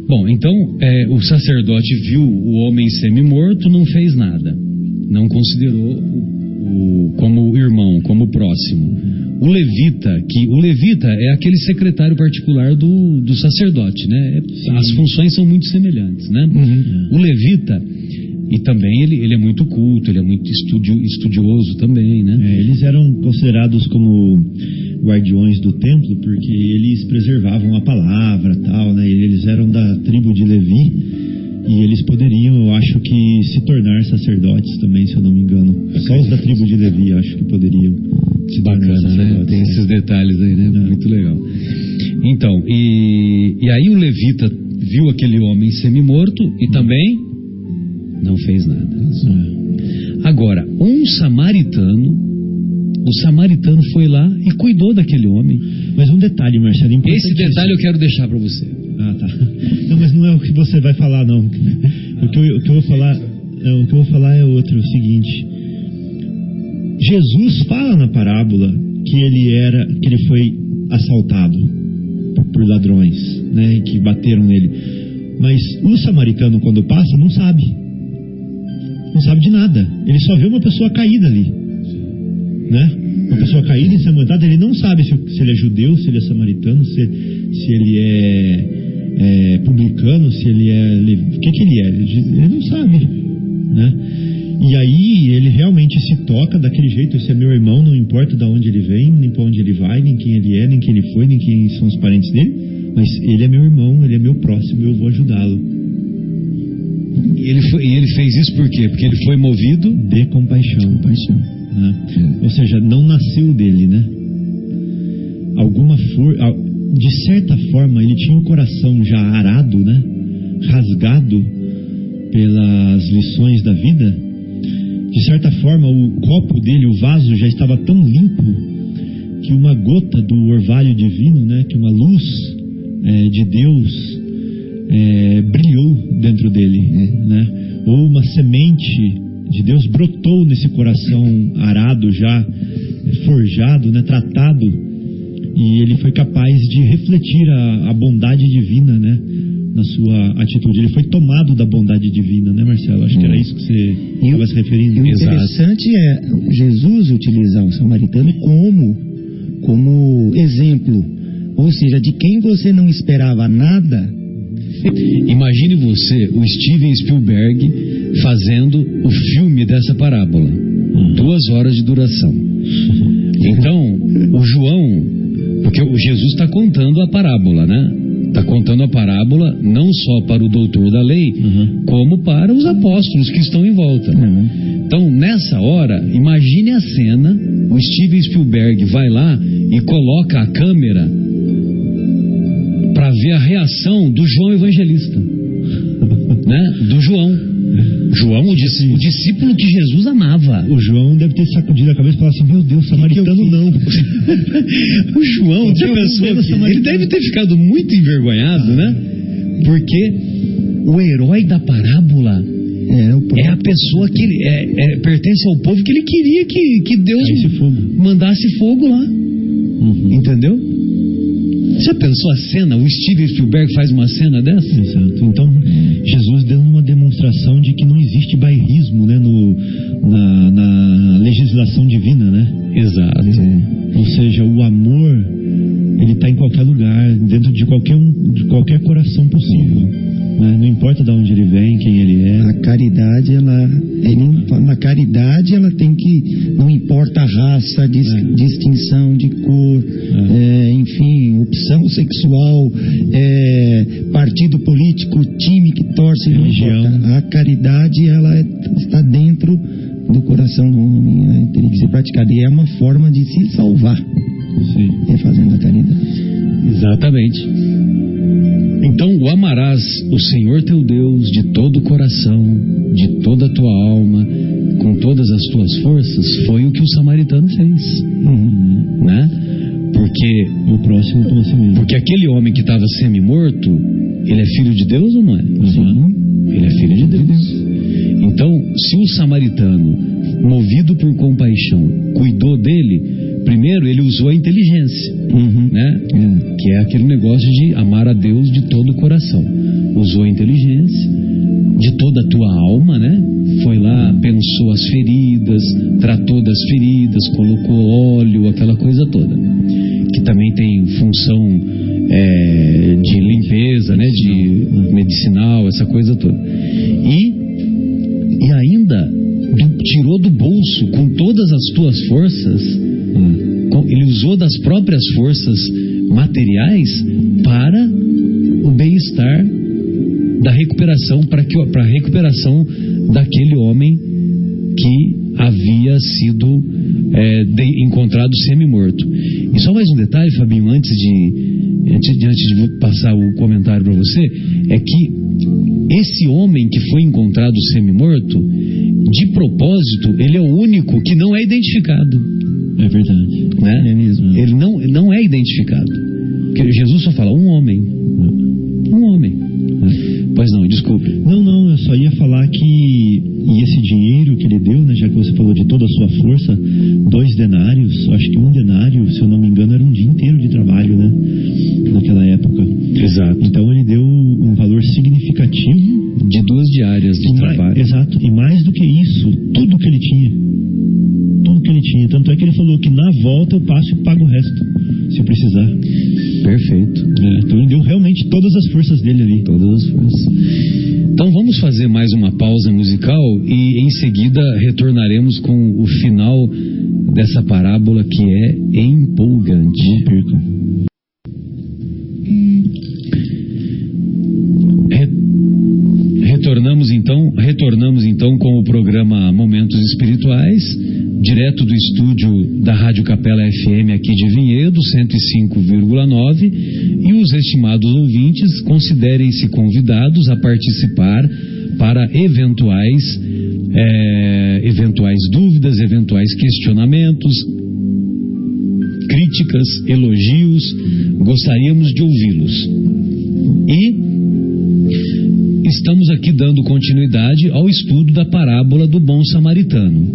Bom, então o sacerdote viu o homem semi-morto, não fez nada, não considerou como irmão, como próximo. O levita é aquele secretário particular do sacerdote, né? As funções são muito semelhantes, né? O levita, e também ele é muito culto, ele é muito estudioso também, né? Eles eram considerados como guardiões do templo porque eles preservavam a palavra, tal, né? Eles eram da tribo de Levi e eles poderiam, eu acho que, se tornar sacerdotes também, se eu não me engano. Só os da tribo de Levi, eu acho que poderiam se tornar sacerdotes. Né? Tem esses detalhes aí, né? Muito legal. Então, e aí o levita viu aquele homem semi-morto e também não fez nada. Agora, o samaritano foi lá e cuidou daquele homem. Mas um detalhe, Marcelo, esse detalhe eu quero deixar para você. Ah, tá. Não, mas não é o que você vai falar, não. O que eu vou falar é outro, é o seguinte. Jesus fala na parábola que ele foi assaltado por ladrões, né, que bateram nele. Mas o samaritano, quando passa, não sabe de nada. Ele só vê uma pessoa caída ali, né? Uma pessoa caída, ensanguentada. Ele não sabe se ele é judeu, se ele é samaritano, se ele é publicano, se ele é... O que ele é? Ele não sabe, né? E aí ele realmente se toca daquele jeito. Esse é meu irmão, não importa de onde ele vem, nem para onde ele vai, nem quem ele é, nem quem ele foi, nem quem são os parentes dele, mas ele é meu irmão, ele é meu próximo, eu vou ajudá-lo. E ele fez isso por quê? Porque ele foi movido de compaixão. Né? Ou seja, não nasceu dele, né? De certa forma, ele tinha um coração já arado, né? Rasgado pelas lições da vida. De certa forma, o copo dele, o vaso, já estava tão limpo que uma gota do orvalho divino, né? Que uma luz de Deus brilhou dentro dele, né? Ou uma semente de Deus brotou nesse coração arado, já forjado, né? Tratado, e ele foi capaz de refletir a bondade divina, né? Na sua atitude. Ele foi tomado da bondade divina, né, Marcelo? Acho que era isso que você estava se referindo. E o interessante é Jesus utilizar o samaritano como exemplo, ou seja, de quem você não esperava nada. Imagine você, o Steven Spielberg, fazendo o filme dessa parábola, 2 horas de duração. Então, o João, porque o Jesus está contando a parábola, né? Está contando a parábola não só para o doutor da lei, como para os apóstolos que estão em volta. Então, nessa hora, imagine a cena, o Steven Spielberg vai lá e coloca a câmera para ver a reação do João Evangelista, né? Do João, o discípulo que Jesus amava. O João deve ter sacudido a cabeça e falado assim: meu Deus, samaritano não. O João, ele deve ter ficado muito envergonhado, né? Porque o herói da parábola É a pessoa que pertence ao povo que ele queria que Deus mandasse fogo lá. Entendeu? Já pensou a cena? O Steven Spielberg faz uma cena dessa? Exato. Então, Jesus deu uma demonstração de que não existe bairrismo, né, na legislação divina, né? Exato. Ou seja, o amor, ele está em qualquer lugar, dentro de qualquer coração possível. Né? Não importa de onde ele vem, quem ele é. A caridade, na caridade, ela tem que, não importa a raça, distinção de cor, enfim, opção sexual, partido político, time que torce, religião. A caridade, ela está dentro do coração do homem, né? Teria que ser praticada, e é uma forma de se salvar. Sim. Fazendo a caridade. Exatamente. Então, o amarás o Senhor teu Deus de todo o coração, de toda a tua alma, com todas as tuas forças, foi o que o samaritano fez. Né? Porque o próximo como assim mesmo. Porque aquele homem que estava semi-morto, ele é filho de Deus ou não é? Ele é filho de Deus. Então, se o samaritano, movido por compaixão, cuidou dele, primeiro ele usou a inteligência, né? Que é aquele negócio de amar a Deus de todo o coração. Usou a inteligência, de toda a tua alma, né? Foi lá, pensou as feridas, tratou das feridas, colocou óleo, aquela coisa toda, que também tem função de limpeza, né? De medicinal, essa coisa toda. E ainda tirou do bolso, com todas as tuas forças, ele usou das próprias forças materiais para o bem-estar da recuperação, para a recuperação daquele homem que havia sido encontrado semi-morto. E só mais um detalhe, Fabinho, antes de passar o comentário para você, é que esse homem que foi encontrado semi-morto, de propósito, ele é o único que não é identificado. É verdade. Né? É mesmo. Ele não é identificado. Porque Jesus só fala um homem. Um homem. Pois não, desculpe. Não, eu só ia falar que esse dinheiro que ele deu, né, já que você falou de toda a sua força, 2 denários, acho que 1 denário, se eu não me engano, era um dia inteiro de trabalho, né? Naquela época. Exato. Então ele deu um valor significativo. De 2 diárias de trabalho. Exato. E mais do que isso, tudo que ele tinha. Tudo que ele tinha. Tanto é que ele falou que na volta eu passo e pago o resto, se precisar. Perfeito. Então ele deu realmente todas as forças dele ali. Todas as forças. Então vamos fazer mais uma pausa musical e em seguida retornaremos com o final dessa parábola que é empolgante. Não percam. Retornamos então com o programa Momentos Espirituais, direto do estúdio da Rádio Capela FM aqui de Vinhedo, 105,9, e os estimados ouvintes considerem-se convidados a participar para eventuais dúvidas, eventuais questionamentos, críticas, elogios, gostaríamos de ouvi-los. E estamos aqui dando continuidade ao estudo da parábola do bom samaritano.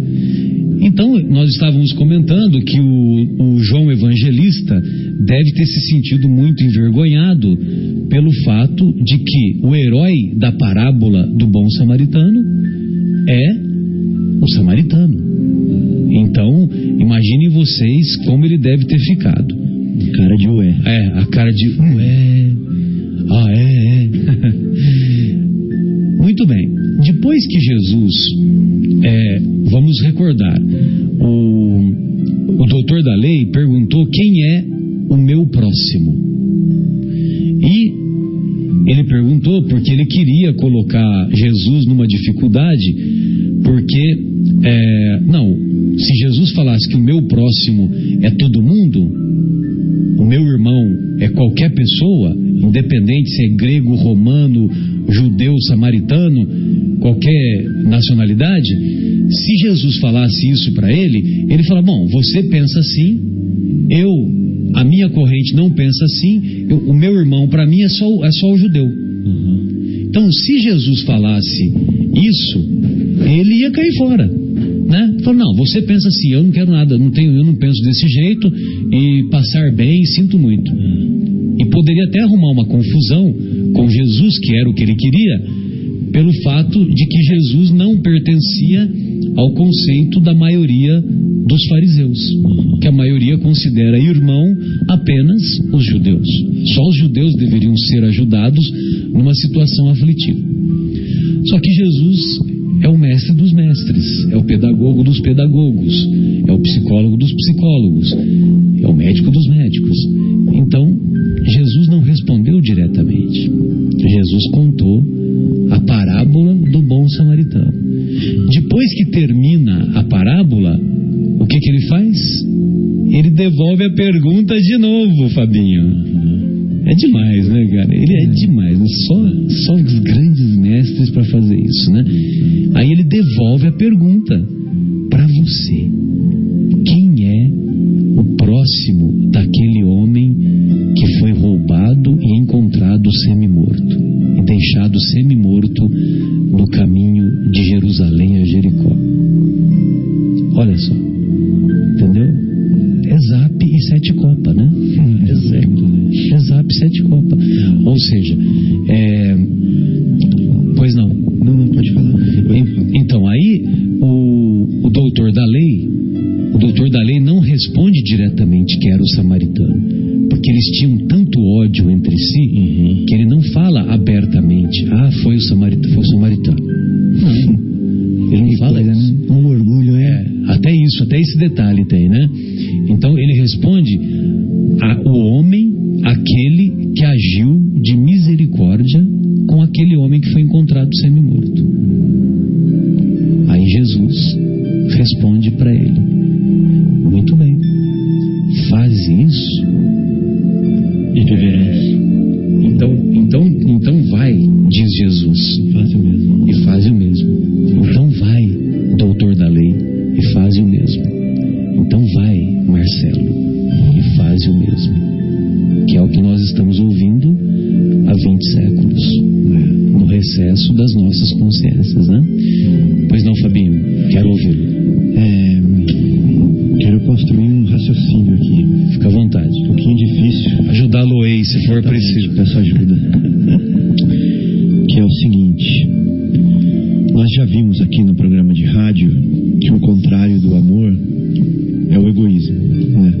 Então, nós estávamos comentando que o João Evangelista deve ter se sentido muito envergonhado pelo fato de que o herói da parábola do bom samaritano é o samaritano. Então, imaginem vocês como ele deve ter ficado. Cara de ué. A cara de ué. Muito bem. Depois que Jesus, vamos recordar, o doutor da lei perguntou quem é o meu próximo. E ele perguntou porque ele queria colocar Jesus numa dificuldade, porque, se Jesus falasse que o meu próximo é todo mundo, o meu irmão é qualquer pessoa, independente se é grego, romano, judeu, samaritano, qualquer nacionalidade, se Jesus falasse isso para ele, ele fala, bom, você pensa assim, a minha corrente não pensa assim, o meu irmão para mim é só o judeu. Então, se Jesus falasse isso, ele ia cair fora, né? Falou, não, você pensa assim, eu não quero nada, eu não penso desse jeito, e passar bem, sinto muito. E poderia até arrumar uma confusão com Jesus, que era o que ele queria, pelo fato de que Jesus não pertencia ao conceito da maioria dos fariseus, que a maioria considera irmão apenas os judeus. Só os judeus deveriam ser ajudados numa situação aflitiva. Só que Jesus é o mestre dos mestres, é o pedagogo dos pedagogos, é o psicólogo dos psicólogos, é o médico dos médicos. Então, Jesus não respondeu diretamente. Jesus contou a parábola do bom samaritano. Depois que termina a parábola, o que ele faz? Ele devolve a pergunta de novo, Fabinho. É demais, né, cara? Ele é demais, né? Só os grandes mestres para fazer isso, né? Aí ele devolve a pergunta para você. Quem é o próximo daquele homem que foi roubado e encontrado semi-morto e deixado semi-morto no caminho de Jerusalém a Jericó? Olha só, entendeu? É Zap e 7 copas, né? É Zap e 7 copas. Ou seja, pois não. Não, pode falar. Então, aí, o doutor da lei não responde diretamente que era o samaritano, porque eles tinham tanto ódio entre si, que ele não fala abertamente, foi o samaritano. Não, ele não fala isso. Um orgulho, até esse detalhe tem, né? Então ele responde o homem, aquele que agiu de misericórdia com aquele homem que foi encontrado semi-morto. Aí Jesus responde para ele: muito bem, faz isso e viverás. Então vai, diz Jesus, e faz o mesmo. Então vai, doutor da lei, e faz o mesmo. Então vai, Marcelo, e faz o mesmo. Que é o que nós estamos ouvindo há 20 séculos, no recesso das nossas consciências, né? Pois não, Fabinho, quero ouvi-lo. Quero construir um raciocínio aqui. Fica à vontade. Um pouquinho difícil. Ajudá-lo-ei, se for preciso. Peço ajuda. Que é o seguinte: nós já vimos aqui no programa de rádio que o contrário do amor é o egoísmo, né?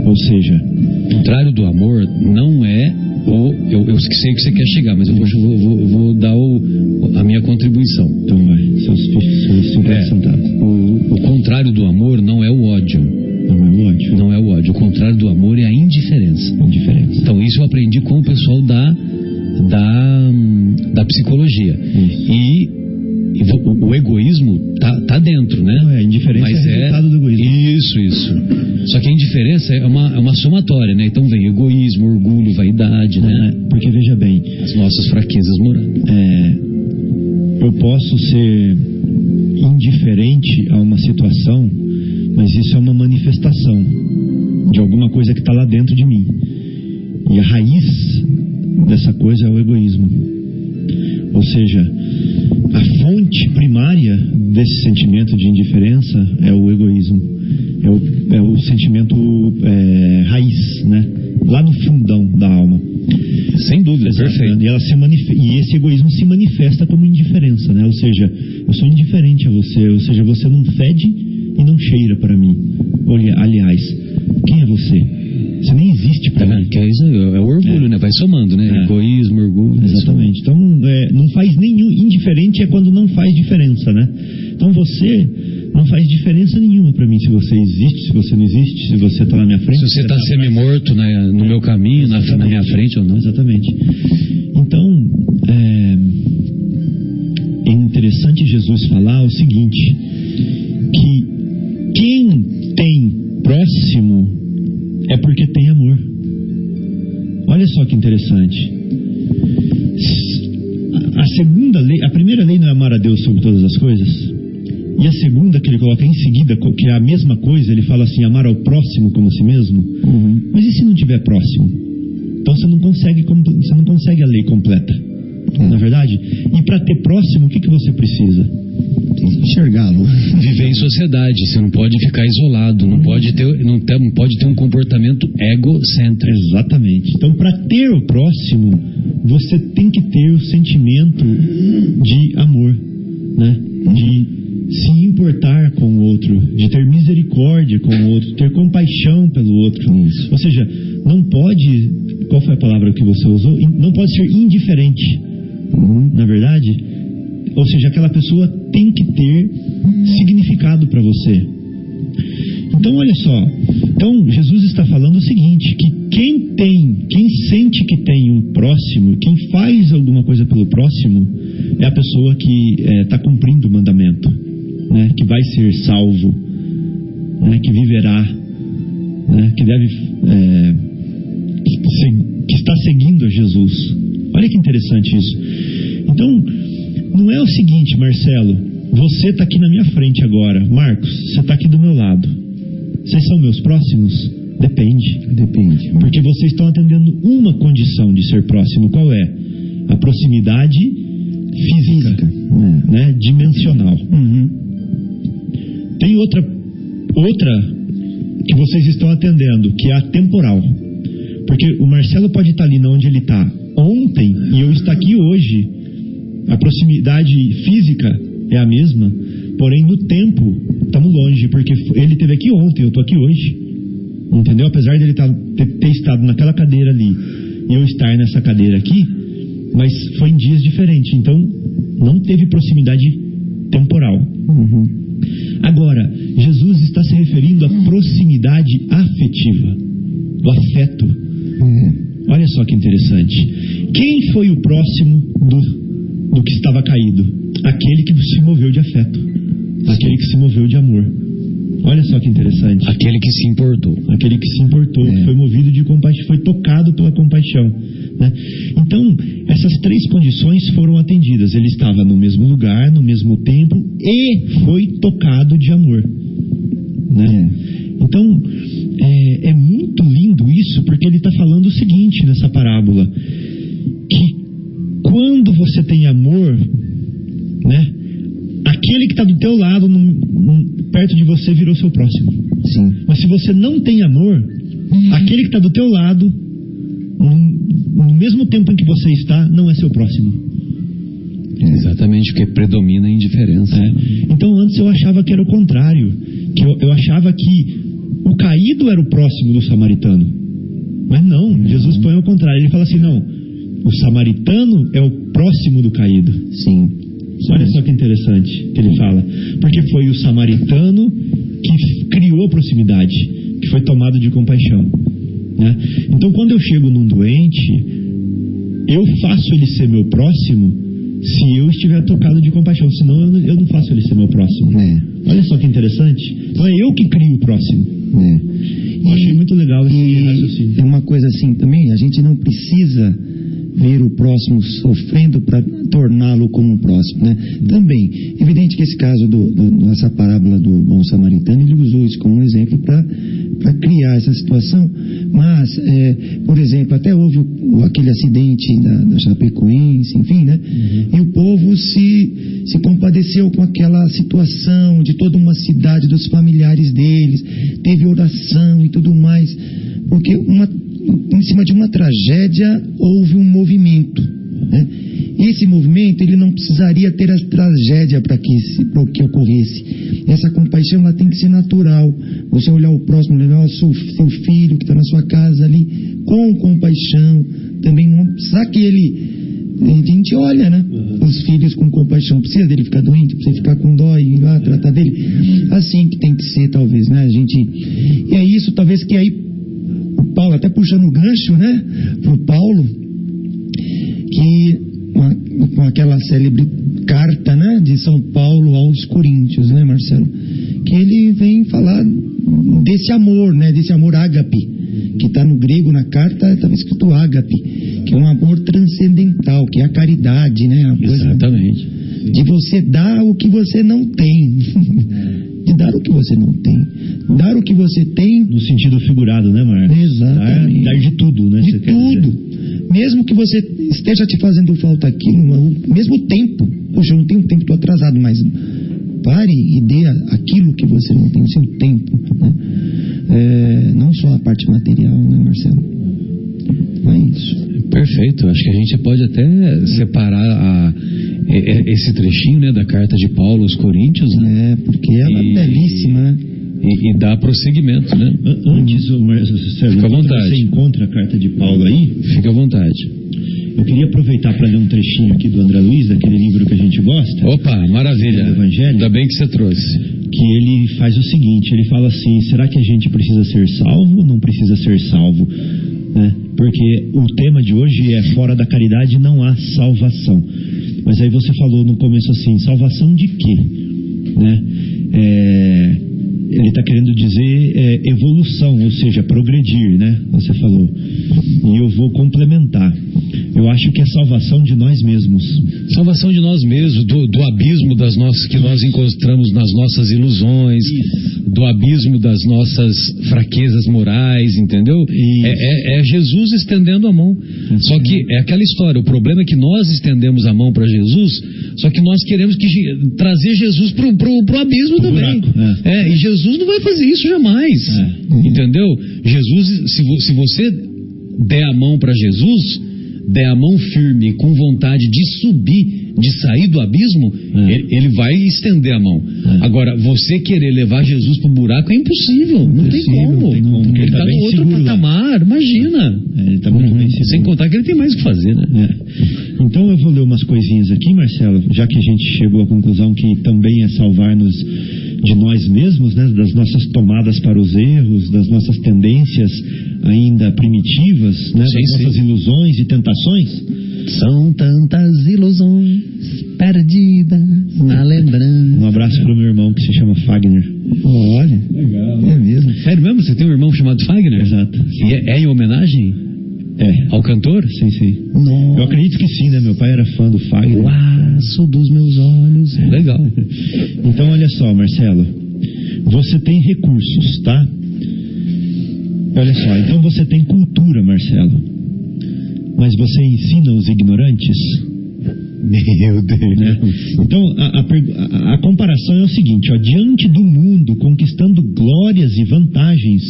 Ou seja, o contrário do amor não é eu sei que você quer chegar, mas eu vou dar a minha contribuição. Então vai, seus 50 centavos. O contrário do amor não é o ódio. Não é o ódio. O contrário do amor é a indiferença. Então isso eu aprendi com o pessoal da psicologia. E o egoísmo tá dentro, né? Não, a indiferença mas é resultado do egoísmo. Isso. Só que a indiferença é uma somatória, né? Então vem egoísmo, orgulho, vaidade, né? Porque veja bem, as nossas fraquezas morais. Eu posso ser indiferente a uma situação, mas isso é uma manifestação de alguma coisa que está lá dentro de mim. E a raiz dessa coisa é o egoísmo. Ou seja, a fonte primária desse sentimento de indiferença é o egoísmo. É o sentimento raiz, né? Lá no fundão da alma. Sem dúvida, perfeito. E esse egoísmo se manifesta como indiferença, né? Ou seja, eu sou indiferente a você, ou seja, você não fede e não cheira para mim. Aliás, quem é você? Você nem existe para mim. Que é o orgulho, né? Vai somando, né? Egoísmo, orgulho. Exatamente. Então, não faz nenhum. Indiferente é quando não faz diferença, né? Então você não faz diferença nenhuma para mim se você existe, se você não existe, se você está na minha frente. Se você está semi-morto no meu caminho, na minha frente ou não. Exatamente. Então, é interessante Jesus falar o seguinte, que quem tem próximo é porque tem amor. Olha só que interessante. A primeira lei não é amar a Deus sobre todas as coisas? E a segunda que ele coloca em seguida, que é a mesma coisa, ele fala assim, amar ao próximo como a si mesmo. Mas e se não tiver próximo? Então você não consegue a lei completa. Na verdade? E para ter próximo, o que você precisa? Enxergá-lo. Viver em sociedade, você não pode ficar isolado, não pode ter um comportamento egocêntrico. Exatamente. Então, para ter o próximo, você tem que ter o sentimento de amor, né? De se importar com o outro, de ter misericórdia com o outro, ter compaixão pelo outro. Isso. Ou seja, não pode, qual foi a palavra que você usou? Não pode ser indiferente, na verdade. Ou seja, aquela pessoa tem que ter significado para você. Então, olha só. Então, Jesus está falando o seguinte, que quem sente que tem um próximo, quem faz alguma coisa pelo próximo, é a pessoa que está cumprindo o mandamento, né? Que vai ser salvo, né? Que viverá, né? Que deve, que está seguindo a Jesus. Olha que interessante isso. Então, não é o seguinte, Marcelo, você está aqui na minha frente agora, Marcos, você está aqui do meu lado. Vocês são meus próximos? Depende. Porque vocês estão atendendo uma condição de ser próximo. Qual é? A proximidade física. Né? Dimensional. Tem outra que vocês estão atendendo, que é a temporal. Porque o Marcelo pode estar ali onde ele está ontem e eu estar aqui hoje. A proximidade física é a mesma, porém no tempo estamos longe, porque ele esteve aqui ontem, eu estou aqui hoje, entendeu? Apesar dele ter estado naquela cadeira ali e eu estar nessa cadeira aqui, mas foi em dias diferentes, então não teve proximidade temporal. Agora, Jesus está se referindo à proximidade afetiva, do afeto. Olha só que interessante. Quem foi o próximo do que estava caído? Aquele que se moveu de afeto, aquele que se moveu de amor. Olha só que interessante. Aquele que se importou, que foi movido de compaixão, foi tocado pela compaixão, né? Então, essas três condições foram atendidas. Ele estava no mesmo lugar, no mesmo tempo e foi tocado de amor, né? Então, é muito lindo isso, porque ele está falando o seguinte nessa parábola, que quando você tem amor, né, aquele que está do teu lado, perto de você, virou seu próximo. Sim. Mas se você não tem amor, aquele que está do teu lado, no mesmo tempo em que você está, não é seu próximo. Exatamente, porque predomina a indiferença. Então antes eu achava que era o contrário, que eu achava que o caído era o próximo do samaritano. Mas não, Jesus põe ao contrário. Ele fala assim, não, o samaritano é o próximo do caído. Sim. Olha só que interessante que ele fala. Porque foi o samaritano que criou a proximidade, que foi tomado de compaixão, né? Então quando eu chego num doente, eu faço ele ser meu próximo se eu estiver tocado de compaixão. Senão eu não faço ele ser meu próximo. Olha só que interessante. Então é eu que crio o próximo. Eu achei muito legal esse raciocínio. É uma coisa assim também, a gente não precisa ver o próximo sofrendo para torná-lo como próximo, né? Também, evidente que esse caso dessa parábola do bom samaritano, ele usou isso como um exemplo para criar essa situação, mas, por exemplo, até houve aquele acidente da Chapecoense, enfim, né? E o povo se compadeceu com aquela situação de toda uma cidade, dos familiares deles, teve oração e tudo mais, porque em cima de uma tragédia houve um movimento, né? Esse movimento, ele não precisaria ter a tragédia para que ocorresse. Essa compaixão, ela tem que ser natural. Você olhar o próximo, levar o seu filho que está na sua casa ali, com compaixão, também não precisa que a gente olha, né? Os filhos com compaixão, precisa dele ficar doente, precisa ficar com dó e ir lá tratar dele. Assim que tem que ser, talvez, né? E é isso, talvez, que aí o Paulo, até puxando o gancho, né, pro Paulo, que com aquela célebre carta, né, de São Paulo aos Coríntios, né, Marcelo, que ele vem falar desse amor, né, desse amor ágape, que está no grego, na carta, estava escrito ágape, que é um amor transcendental, que é a caridade, né, a coisa, exatamente, de você dar o que você não tem, de dar o que você não tem. Dar o que você tem... No sentido figurado, né, Marcos? Exatamente. Dar de tudo, né? De tudo. Mesmo que você esteja te fazendo falta aquilo, mesmo tempo. Poxa, eu não tenho tempo, estou atrasado, mas pare e dê aquilo que você não tem, o seu tempo, né? Não só a parte material, né, Marcelo? É isso. Perfeito. Acho que a gente pode até separar esse trechinho, né, da carta de Paulo aos Coríntios, né? Porque ela é belíssima, né? E dar prosseguimento, né? Antes, Sérgio, fica à vontade. Você encontra a carta de Paulo aí? Fica à vontade. Eu queria aproveitar para ler um trechinho aqui do André Luiz, daquele livro que a gente gosta. Opa, maravilha. Do Evangelho. Ainda bem que você trouxe. Que ele faz o seguinte, ele fala assim, será que a gente precisa ser salvo ou não precisa ser salvo? Né? Porque o tema de hoje é fora da caridade não há salvação. Mas aí você falou no começo assim, salvação de quê? Né? Ele está querendo dizer evolução, ou seja, progredir, né? Você falou. E eu vou complementar. Eu acho que é salvação de nós mesmos. Salvação de nós mesmos, do abismo que nós encontramos nas nossas ilusões, do abismo das nossas fraquezas morais, entendeu? É Jesus estendendo a mão. Só que é aquela história, o problema é que nós estendemos a mão para Jesus, só que nós queremos trazer Jesus pro abismo também. E Jesus não vai fazer isso jamais. Entendeu? Jesus, se você der a mão para Jesus, der a mão firme, com vontade de subir, de sair do abismo, ele vai estender a mão. Agora, você querer levar Jesus pro buraco é impossível. Não tem como. Porque ele está no outro patamar, imagina. Ele tá muito bem seguro. Sem contar que ele tem mais o que fazer, né? Então eu vou ler umas coisinhas aqui, Marcelo, já que a gente chegou à conclusão que também é salvar-nos de nós mesmos, né, das nossas tomadas para os erros, das nossas tendências ainda primitivas, né, das nossas ilusões e tentações. São tantas ilusões perdidas na lembrança. Um abraço para o meu irmão que se chama Fagner. Olha, legal. É mesmo. Sério mesmo? Você tem um irmão chamado Fagner? Exato. E é em homenagem? Ao cantor? Sim, sim. Nossa. Eu acredito que sim, né? Meu pai era fã do Fagner. O laço dos meus olhos. Legal. Então, olha só, Marcelo. Você tem recursos, tá? Olha só, então você tem cultura, Marcelo. Mas você ensina os ignorantes? Meu Deus. Né? Então, a comparação é o seguinte, ó, diante do mundo, conquistando glórias e vantagens,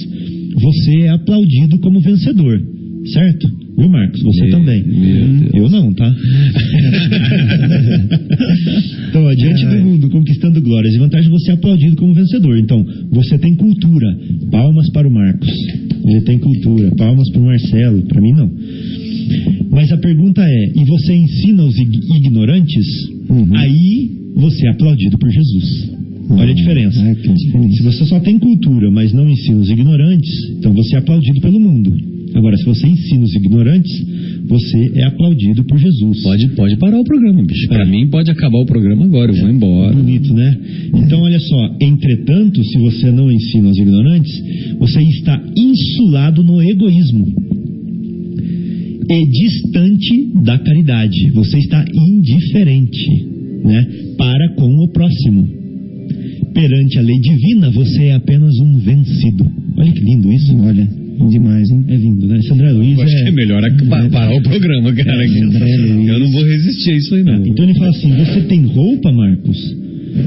você é aplaudido como vencedor. Certo? Viu, Marcos? Você também. Eu não, tá? Então, diante do mundo, conquistando glórias e vantagens, você é aplaudido como vencedor. Então, você tem cultura. Palmas para o Marcos. Ele tem cultura. Palmas para o Marcelo. Para mim, não. Mas a pergunta é, e você ensina os ignorantes? Aí, você é aplaudido por Jesus. Olha a diferença. Se você só tem cultura, mas não ensina os ignorantes, então você é aplaudido pelo mundo. Agora, se você ensina os ignorantes, você é aplaudido por Jesus. Pode parar o programa, bicho. Para mim, pode acabar o programa agora, eu vou embora. Bonito, né? Então, olha só. Entretanto, se você não ensina os ignorantes, você está insulado no egoísmo e distante da caridade. Você está indiferente, né, para com o próximo. Perante a lei divina, você é apenas um vencido. Olha que lindo isso. Olha. Demais, hein? É lindo, né? Esse André Luiz acho que é melhor parar o programa, cara. Eu não vou resistir a isso aí, não. Então ele fala assim, você tem roupa, Marcos,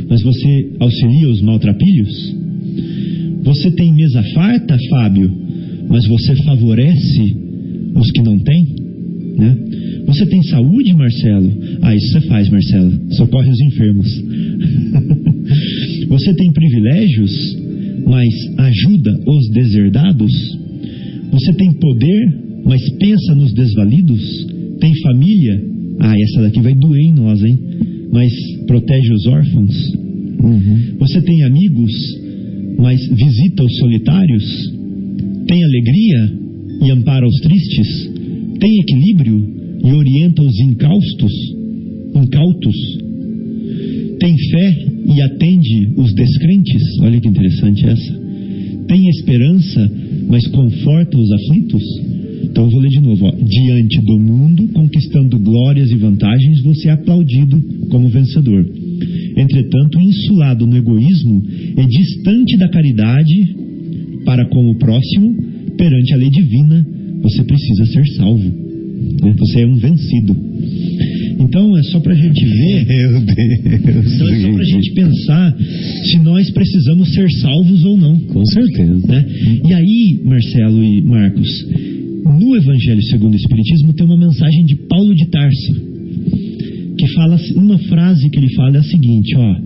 mas você auxilia os maltrapilhos? Você tem mesa farta, Fábio, mas você favorece os que não têm? Né? Você tem saúde, Marcelo? Isso você faz, Marcelo. Socorre os enfermos. Você tem privilégios, mas ajuda os deserdados? Você tem poder, mas pensa nos desvalidos? Tem família? Essa daqui vai doer em nós, hein? Mas protege os órfãos? Você tem amigos, mas visita os solitários? Tem alegria e ampara os tristes? Tem equilíbrio e orienta os incautos? Tem fé e atende os descrentes? Olha que interessante essa. Tem esperança, mas conforta os aflitos? Então eu vou ler de novo, ó. Diante do mundo, conquistando glórias e vantagens, você é aplaudido como vencedor. Entretanto, insulado no egoísmo e distante da caridade para com o próximo, perante a lei divina, você precisa ser salvo. Você é um vencido. Então é só pra gente ver. Meu Deus. Então é só pra gente pensar se nós precisamos ser salvos ou não. Com certeza. Né? E aí, Marcelo e Marcos, no Evangelho segundo o Espiritismo tem uma mensagem de Paulo de Tarso, que fala, uma frase que ele fala é a seguinte, ó: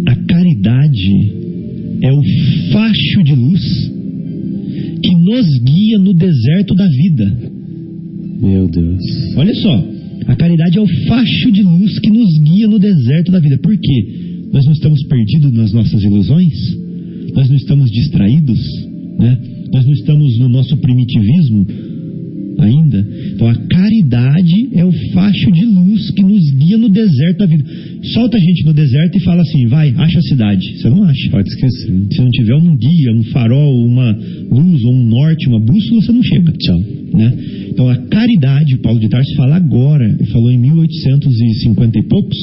a caridade é o facho de luz que nos guia no deserto da vida. Meu Deus. Olha só, a caridade é o facho de luz que nos guia no deserto da vida. Por quê? Nós não estamos perdidos nas nossas ilusões? Nós não estamos distraídos? Né? Nós não estamos no nosso primitivismo ainda? Então a caridade é o facho de luz que nos guia no deserto da vida. Solta a gente no deserto e fala assim, vai, acha a cidade. Você não acha. Pode esquecer. Se não tiver um guia, um farol, uma luz, ou um norte, uma bússola, você não chega. Tchau. Né? Então a caridade, o Paulo de Tarso fala agora, ele falou em 1850 e poucos,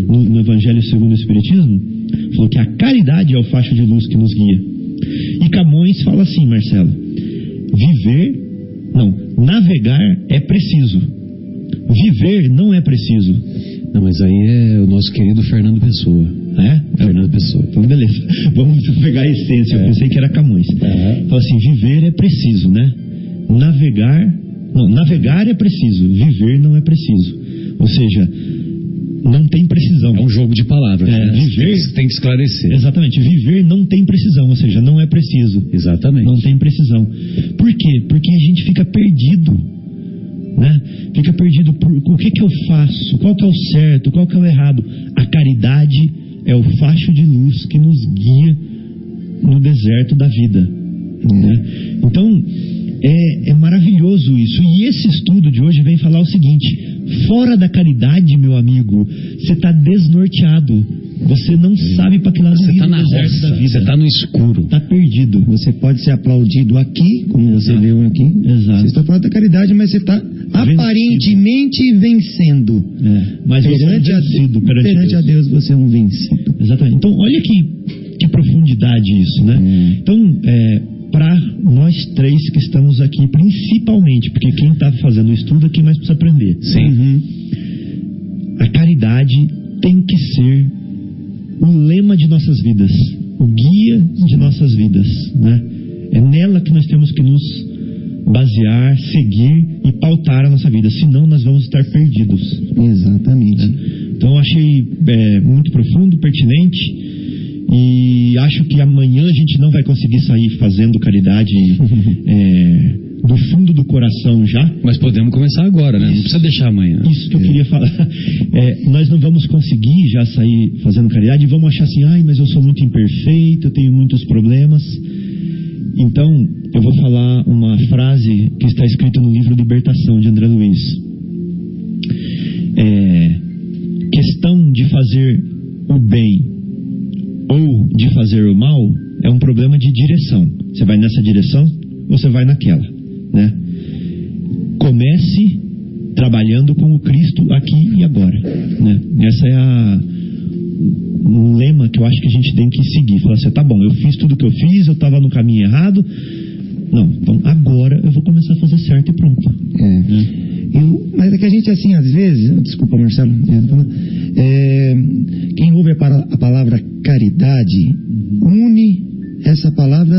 no Evangelho segundo o Espiritismo, falou que a caridade é o facho de luz que nos guia. E Camões fala assim, Marcelo, navegar é preciso, viver não é preciso. Não, mas aí é o nosso querido Fernando Pessoa. Fernando Pessoa. Então beleza, vamos pegar a essência, eu pensei que era Camões. Fala assim, viver é preciso, né? Navegar é preciso, viver não é preciso. Ou seja, não tem precisão. É um jogo de palavras. Viver tem que esclarecer. Exatamente, viver não tem precisão, ou seja, não é preciso. Exatamente. Não tem precisão. Por quê? Porque a gente fica perdido, né? Fica perdido por o que eu faço, qual que é o certo, qual que é o errado. A caridade é o facho de luz que nos guia no deserto da vida, né? Então é maravilhoso isso. E esse estudo de hoje vem falar o seguinte: fora da caridade, meu amigo, você está desnorteado. Você não sabe para que lado ir no deserto da vida. Você está no escuro. Está perdido. Você pode ser aplaudido aqui, como você leu aqui. Exato. Você está falando da caridade, mas você está aparentemente vencendo. Mas perante a Deus você é um vencido. Exatamente. Então, olha que profundidade isso, né? Então, para nós três que estamos aqui, principalmente, porque quem está fazendo o estudo é quem mais precisa aprender. Sim. A caridade tem que ser o lema de nossas vidas, o guia de nossas vidas, né? É nela que nós temos que nos basear, seguir e pautar a nossa vida, senão nós vamos estar perdidos. Exatamente. Então eu achei muito profundo, pertinente, e acho que amanhã a gente não vai conseguir sair fazendo caridade do fundo do coração já. Mas podemos começar agora, né? Não precisa deixar amanhã. Isso que eu queria falar. Nós não vamos conseguir já sair fazendo caridade e vamos achar assim, mas eu sou muito imperfeito, eu tenho muitos problemas. Então, eu vou falar uma frase que está escrita no livro Libertação, de André Luiz. Questão de fazer o bem ou de fazer o mal é um problema de direção. Você vai nessa direção ou você vai naquela, né? Comece trabalhando com o Cristo aqui e agora, né? Essa é um lema que eu acho que a gente tem que seguir. Falar assim, tá bom, eu fiz tudo o que eu fiz, eu estava no caminho errado. Não, então agora eu vou começar a fazer certo e pronto. Mas é que a gente, assim, às vezes, desculpa, Marcelo, quem ouve a palavra caridade, une essa palavra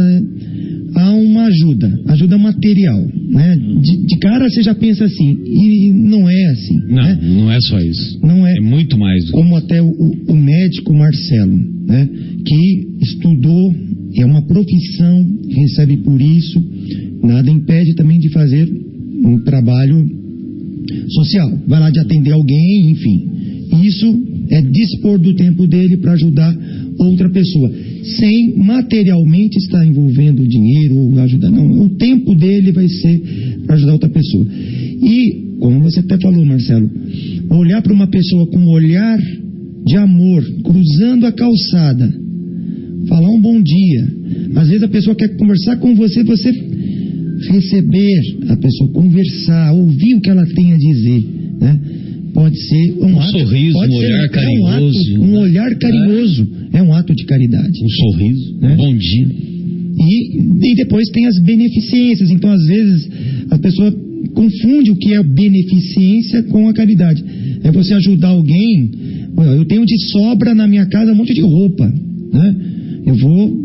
a uma ajuda material, né? De cara você já pensa assim, e não é assim. Não, né? Não é só isso. Não é muito mais do que como até o médico Marcelo, né? Que estudou, é uma profissão, recebe por isso, nada impede também de fazer um trabalho social, vai lá de atender alguém, enfim. Isso é dispor do tempo dele para ajudar outra pessoa, sem materialmente estar envolvendo dinheiro ou ajudar, não. O tempo dele vai ser para ajudar outra pessoa. E, como você até falou, Marcelo, olhar para uma pessoa com um olhar de amor, cruzando a calçada, falar um bom dia. Às vezes a pessoa quer conversar com você, você receber a pessoa, conversar, ouvir o que ela tem a dizer, né? Pode ser um ato, sorriso, um olhar carinhoso. Um olhar carinhoso é um ato de caridade. Um sorriso, né? Bom dia. E depois tem as beneficências. Então, às vezes, a pessoa confunde o que é beneficência com a caridade. É você ajudar alguém. Eu tenho de sobra na minha casa um monte de roupa, né?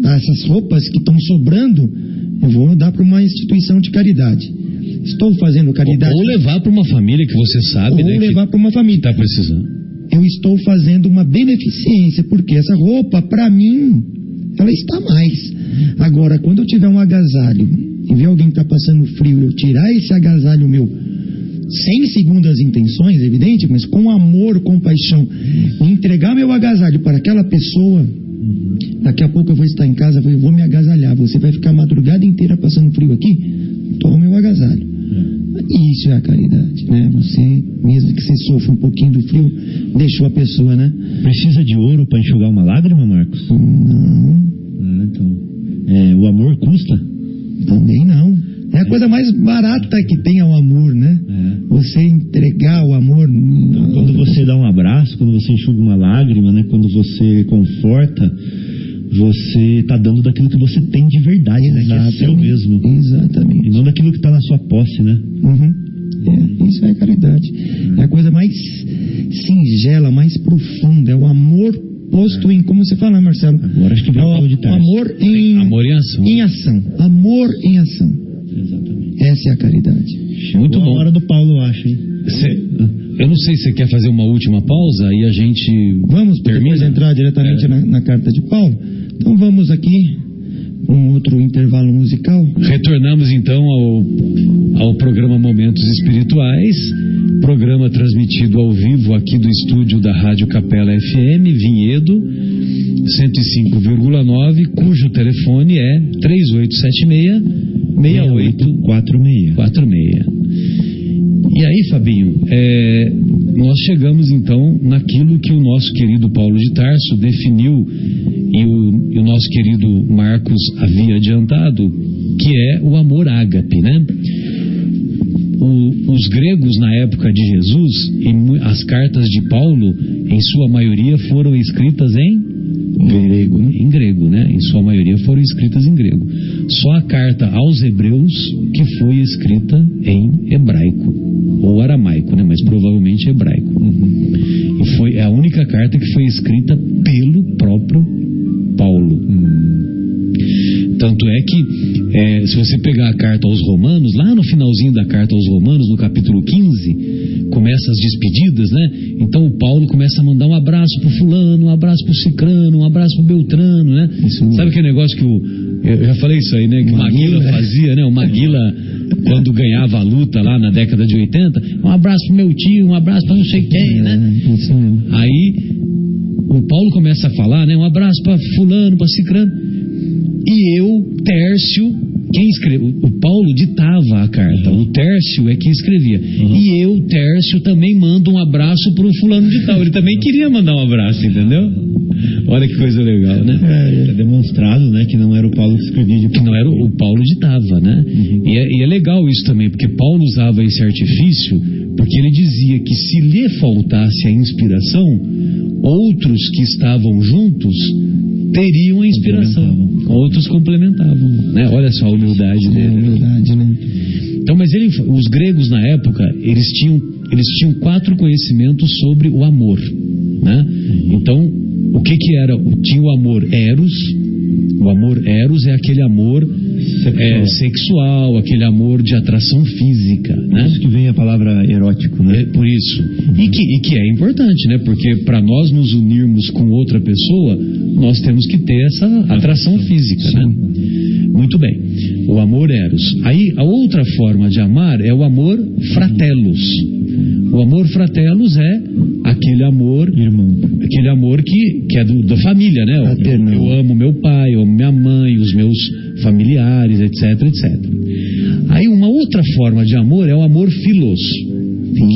Essas roupas que estão sobrando, eu vou dar para uma instituição de caridade. Estou fazendo caridade. Ou levar para uma família que você sabe, ou né? Ou levar para uma família. Está precisando. Eu estou fazendo uma beneficência, porque essa roupa, para mim, ela está mais. Agora, quando eu tiver um agasalho e ver alguém que está passando frio, eu tirar esse agasalho meu, sem segundas intenções, evidente, mas com amor, com paixão, e entregar meu agasalho para aquela pessoa, daqui a pouco eu vou estar em casa, eu vou me agasalhar. Você vai ficar a madrugada inteira passando frio aqui? Toma meu agasalho. Isso é a caridade, né? Você, mesmo que você sofra um pouquinho do frio, deixou a pessoa, né? Precisa de ouro para enxugar uma lágrima, Marcos? Não. Então, o amor custa? Também não. É a coisa mais barata que tem, é o amor, né? Você entregar o amor. Então, quando você dá um abraço, quando você enxuga uma lágrima, né? Quando você conforta, você está dando daquilo que você tem de verdade, né? Que é seu mesmo. Exatamente. E não daquilo que está na sua posse, né? Isso é caridade. É a coisa mais singela, mais profunda. É o amor posto em, como você fala, Marcelo? Agora acho que vem Paulo de Tarso. Amor em ação. Em ação. Amor em ação. Exatamente. Essa é a caridade. Muito bom. A hora do Paulo, eu acho, hein? Eu não sei se você quer fazer uma última pausa e a gente vamos termina. Depois entrar diretamente na carta de Paulo. Então vamos aqui um outro intervalo musical. Retornamos então ao programa Momentos Espirituais, programa transmitido ao vivo aqui do estúdio da Rádio Capela FM, Vinhedo 105,9, cujo telefone é 3876-6846. E aí, Fabinho, nós chegamos então naquilo que o nosso querido Paulo de Tarso definiu e o nosso querido Marcos havia adiantado, que é o amor ágape, né? Os gregos na época de Jesus, as cartas de Paulo, em sua maioria foram escritas em grego, né? Em sua maioria foram escritas em grego. Só a carta aos Hebreus que foi escrita em hebraico ou aramaico, né? Mas provavelmente hebraico. E foi a única carta que foi escrita pelo próprio Paulo. Tanto é que se você pegar a carta aos Romanos, lá no finalzinho da carta aos Romanos, no capítulo 15, começa as despedidas, né? Então o Paulo começa a mandar um abraço pro fulano, um abraço pro cicrano, um abraço pro beltrano, né? Sabe aquele negócio que eu já falei isso aí, né? Que o Maguila fazia, né? O Maguila, quando ganhava a luta lá na década de 80, um abraço pro meu tio, um abraço pra não sei quem, né? Aí o Paulo começa a falar, né? Um abraço pra fulano, pra cicrano. E eu, Tércio, quem escreveu? O Paulo ditava a carta, o Tércio é quem escrevia. E eu, Tércio, também mando um abraço pro fulano de tal. Ele também queria mandar um abraço, entendeu? Olha que coisa legal, né? É demonstrado, né, que não era o Paulo que escrevia. Que não era o Paulo ditava, né? E é legal isso também, porque Paulo usava esse artifício, porque ele dizia que se lhe faltasse a inspiração, outros que estavam juntos teriam a inspiração, outros complementavam, né? Olha só a humildade dele. Humildade, né? Então, mas os gregos na época, eles tinham 4 conhecimentos sobre o amor, né? Então, o que era? Tinha o amor eros. O amor eros é aquele amor sexual, aquele amor de atração física, né? Por isso que vem a palavra erótico, né? Por isso. E que é importante, né? Porque para nós nos unirmos com outra pessoa, nós temos que ter essa atração física, né? Muito bem. O amor eros. Aí, a outra forma de amar é o amor fratellos. O amor fratellos é aquele amor, irmão, aquele amor que é da família, né? Eu amo meu pai, eu amo minha mãe, os meus familiares, etc, etc. Aí uma outra forma de amor é o amor filos,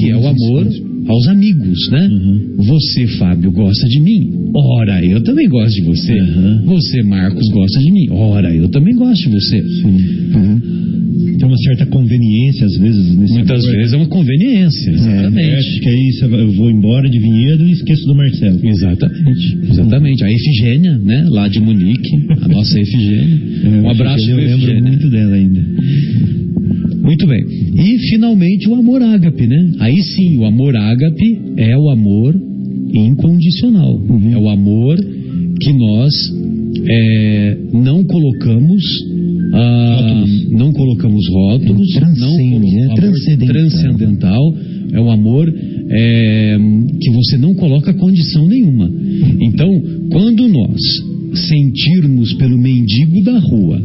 que é o amor aos amigos, né? Você, Fábio, gosta de mim? Ora, eu também gosto de você. Você, Marcos, gosta de mim? Ora, eu também gosto de você. Tem uma certa conveniência, às vezes, nesse Muitas amor. vezes é uma conveniência, exatamente. Acho que aí eu vou embora de Vinhedo e esqueço do Marcelo. Exatamente. A Efigênia, né? Lá de Munique, a nossa Efigênia. Um abraço, eu lembro Efigênia. muito dela ainda. Muito bem. E finalmente o amor ágape, né? Aí sim, o amor ágape é o amor incondicional. É o amor que nós não colocamos rótulos, transcendental. É um amor que você não coloca condição nenhuma. Então, quando nós sentirmos pelo mendigo da rua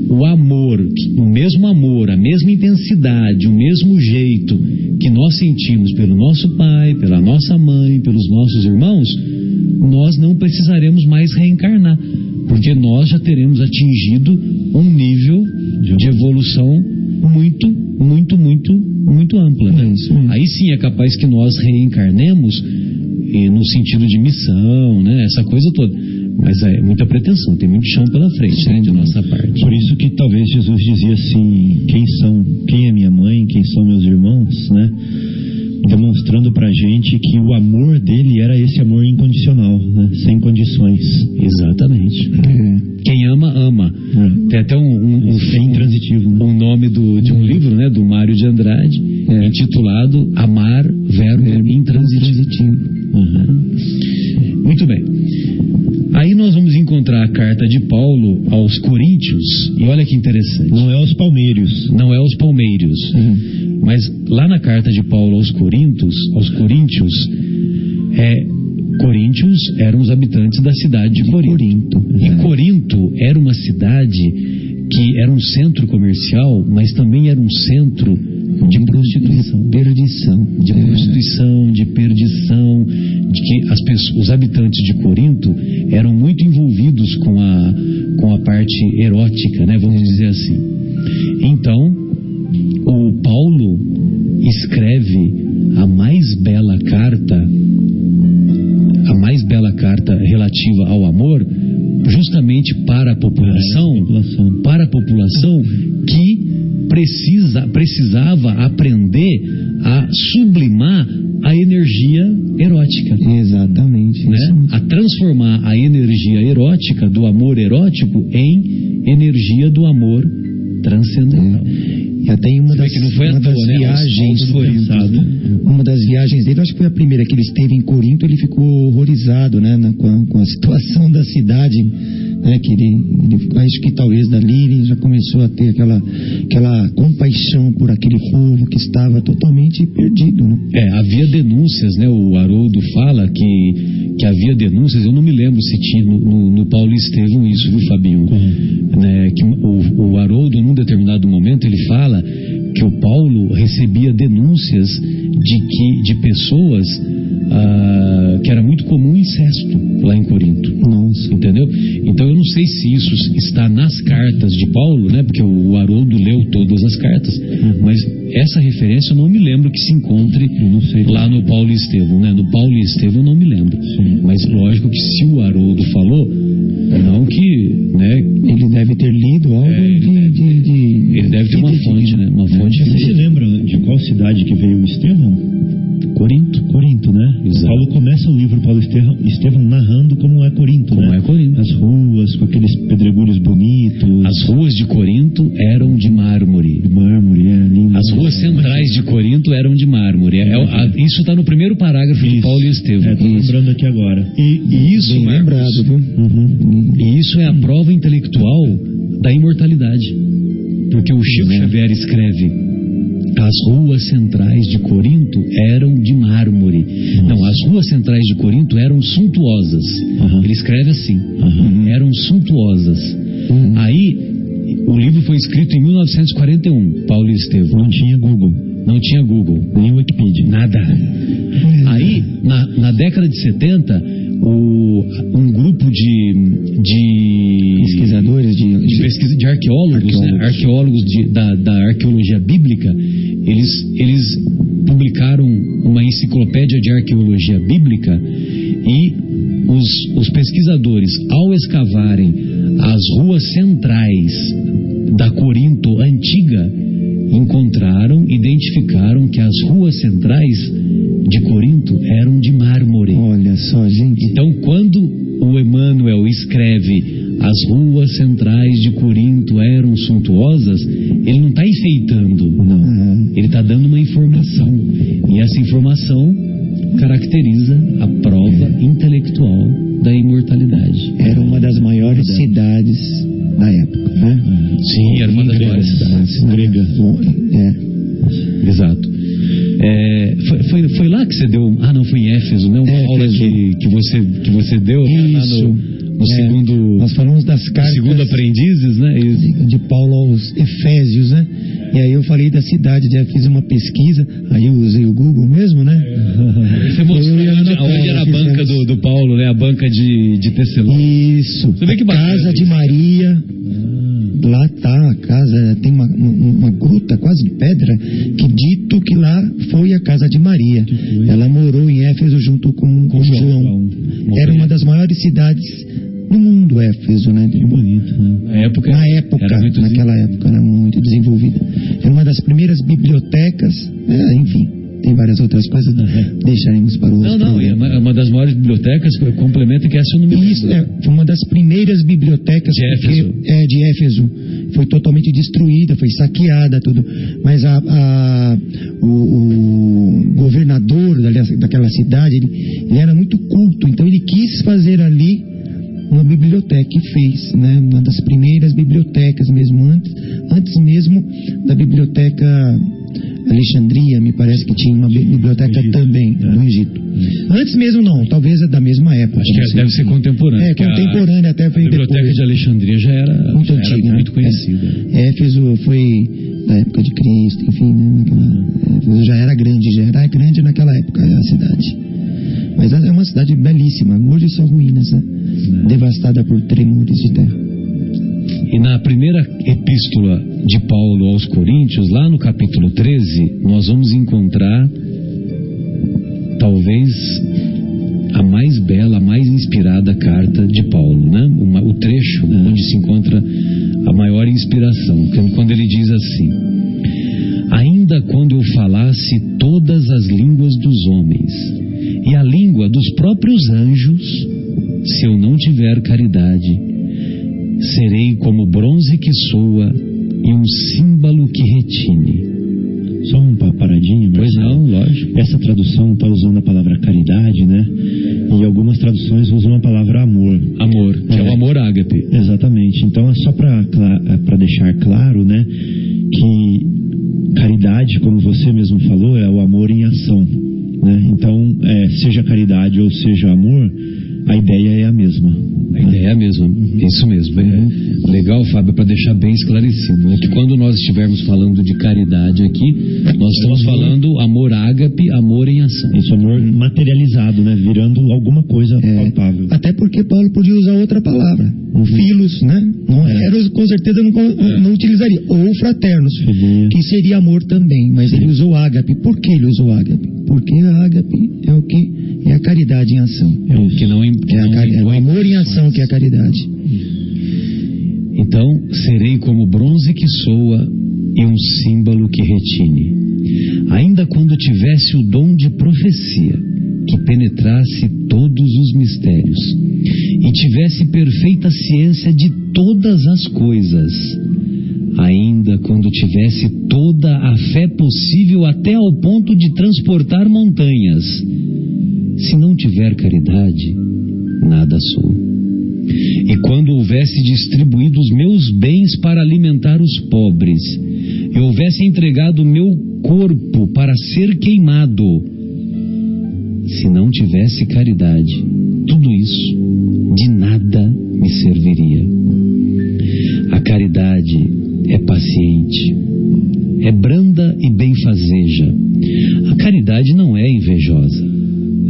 o amor, o mesmo amor, a mesma intensidade, o mesmo jeito que nós sentimos pelo nosso pai, pela nossa mãe, pelos nossos irmãos, nós não precisaremos mais reencarnar, porque nós já teremos atingido um nível de evolução muito ampla, né? Aí sim é capaz que nós reencarnemos no sentido de missão, né? Essa coisa toda. Mas é muita pretensão, tem muito chão pela frente, né, de nossa parte. Por isso que talvez Jesus dizia assim: quem é minha mãe, quem são meus irmãos, né? Demonstrando pra gente que o amor dele era esse amor incondicional, né? Sem condições. Exatamente. Quem ama, ama. Tem até um fim intransitivo, né? Um nome de um livro, né, do Mário de Andrade, intitulado Amar, Verbo Intransitivo. Muito bem. Aí nós vamos encontrar a carta de Paulo aos Coríntios, e olha que interessante. Não é aos palmeiros. Não é aos palmeiros. Mas lá na carta de Paulo aos Coríntios, Coríntios eram os habitantes da cidade de Corinto. E Corinto era uma cidade que era um centro comercial, mas também era um centro de prostituição, de perdição, de que os habitantes de Corinto eram muito envolvidos com a parte erótica, né? Vamos dizer assim. Então, o Paulo escreve a mais bela carta relativa ao amor, justamente para a população que precisava aprender a sublimar a energia erótica. Exatamente. Né? A transformar a energia erótica do amor erótico em energia do amor transcendental. E até em uma das viagens, uma das viagens dele, acho que foi a primeira que ele esteve em Corinto, ele ficou horrorizado, né, com a situação da cidade, né, que ele acho que talvez dali ele já começou a ter aquela compaixão por aquele povo que estava totalmente perdido, né? Havia denúncias, né? O Haroldo fala que havia denúncias, eu não me lembro se tinha no Paulo Estevão isso, viu, Fabinho? Né, que o Haroldo, num determinado momento, ele fala que o Paulo recebia denúncias de pessoas que era muito comum incesto lá em Corinto. Nossa. Entendeu? Então eu não sei se isso está nas cartas de Paulo, né? Porque o Haroldo leu todas as cartas, mas essa referência eu não me lembro que se encontre lá no Paulo e Estevão, né? No Paulo e Estevão eu não me lembro. Mas lógico que se o Haroldo falou, não que, né? Ele deve ter lido algo ele deve ter uma fonte, né? Uma fonte. Você se lembra de qual cidade que veio o Estevão? Corinto, né? Exato. Paulo começa o livro Paulo Estevão narrando como é Corinto, como né? é Corinto. As ruas com aqueles pedregulhos bonitos. As ruas de Corinto eram de mármore. Lindo. As ruas centrais de Corinto eram de mármore. Isso está no primeiro parágrafo de Paulo e Estevão. Estou lembrando aqui agora. E isso, bem lembrado, viu? E isso é a prova intelectual da imortalidade. Porque o Chico Xavier escreve: as ruas centrais de Corinto eram de mármore. Não, as ruas centrais de Corinto eram suntuosas. Ele escreve assim: eram suntuosas. Aí, o livro foi escrito em 1941, Paulo e Estevão. Não tinha Google. Nem Wikipedia. Nada. Aí, na década de 70, um grupo de pesquisadores, de arqueólogos, né? Arqueólogos da arqueologia bíblica, eles publicaram uma enciclopédia de arqueologia bíblica, e os pesquisadores, ao escavarem as ruas centrais da Corinto antiga, testificaram que as ruas centrais de Corinto eram de mármore. Olha só, gente. Então, quando o Emmanuel escreve as ruas centrais de Corinto eram suntuosas, ele não está enfeitando, não. Ele está dando uma informação. E essa informação caracteriza a prova intelectual da imortalidade. Era uma das maiores cidades da época, né? Sim, era uma das maiores cidades. Grega. Exato. Foi lá que você deu. Ah, não, foi em Éfeso, né? Uma aula que você deu. Isso. Lá no segundo. Nós falamos das cartas. Segundo aprendizes, né? Isso. De Paulo aos Efésios, né? E aí eu falei da cidade, já fiz uma pesquisa, aí eu usei o Google mesmo, né? Você mostrou onde era a banca do Paulo, né? A banca de Tessalônica. Isso. Você vê que bacana, Casa de Maria. Lá tá a casa, tem uma gruta quase de pedra, que dito que lá foi a casa de Maria. Ela morou em Éfeso junto com João. Era uma das maiores cidades do mundo, Éfeso, né? Que bonito, né? Naquela época era muito desenvolvida. Era uma das primeiras bibliotecas, enfim. Tem várias outras coisas, deixaremos para o outro. Não, é uma das maiores bibliotecas, complementa que essa eu não me lembro. Isso, foi uma das primeiras bibliotecas de Éfeso. De Éfeso. Foi totalmente destruída, foi saqueada, tudo. Mas o governador daquela cidade, ele era muito culto, então ele quis fazer ali uma biblioteca e fez, né? Uma das primeiras bibliotecas mesmo, antes mesmo da biblioteca Alexandria, me parece que tinha uma biblioteca também no Egito. Antes mesmo não, talvez é da mesma época. Acho que deve ser contemporânea. Contemporânea, até foi depois. A biblioteca de Alexandria já era muito antiga, muito conhecida. Éfeso foi da época de Cristo, enfim, né? Éfeso já era grande naquela época a cidade. Mas é uma cidade belíssima, hoje só ruínas, né? Devastada por tremores de terra. E na primeira epístola de Paulo aos Coríntios, lá no capítulo 13, nós vamos encontrar talvez a mais bela, a mais inspirada carta de Paulo, né? O trecho onde se encontra a maior inspiração, quando ele diz assim: ainda quando eu falasse todas as línguas dos homens e a língua dos próprios anjos, se eu não tiver caridade, serei como bronze que soa e um símbolo que retine. Só uma paradinha, Marcelo. Pois não, lógico. Essa tradução está usando a palavra caridade, né? E algumas traduções usam a palavra amor. Amor, que é o amor ágape. Exatamente. Então é só para deixar claro, né, que caridade, como você mesmo falou, é o amor em ação, né? Então, seja caridade ou seja amor, a ideia é a mesma. A ideia é a mesma, isso mesmo. Legal, Fábio, para deixar bem esclarecido, né? Que quando nós estivermos falando de caridade aqui, nós estamos falando amor ágape, amor em ação. Isso, amor materializado, né? Virando alguma coisa palpável. Até porque Paulo podia usar outra palavra, filos, né? Não, eros, com certeza não utilizaria. Ou fraternos, que seria amor também, mas ele usou ágape. Por que ele usou ágape? Porque a ágape é o que? É a caridade em ação. É o que não é o amor em ação que é a caridade. Então, serei como bronze que soa e um símbolo que retine. Ainda quando tivesse o dom de profecia, que penetrasse todos os mistérios, e tivesse perfeita ciência de todas as coisas, ainda quando tivesse toda a fé possível até ao ponto de transportar montanhas, se não tiver caridade, nada sou. E quando houvesse distribuído os meus bens para alimentar os pobres, e houvesse entregado o meu corpo para ser queimado, se não tivesse caridade, tudo isso de nada me serviria. A caridade é paciente, é branda e benfazeja. A caridade não é invejosa,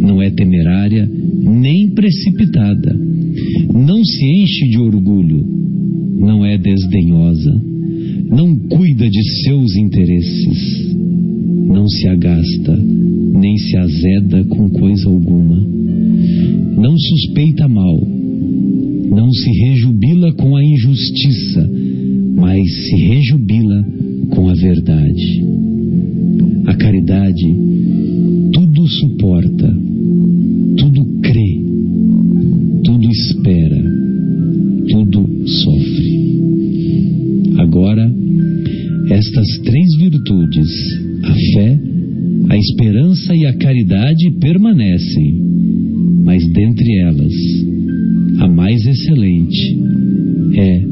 não é temerária, nem precipitada. Não se enche de orgulho, não é desdenhosa, não cuida de seus interesses, não se agasta, nem se azeda com coisa alguma, não suspeita mal, não se rejubila com a injustiça, mas se rejubila com a verdade. A caridade tudo suporta, tudo crê, tudo espera, tudo sofre. Agora, estas 3 virtudes, a fé, a esperança e a caridade, permanecem, mas dentre elas, a mais excelente é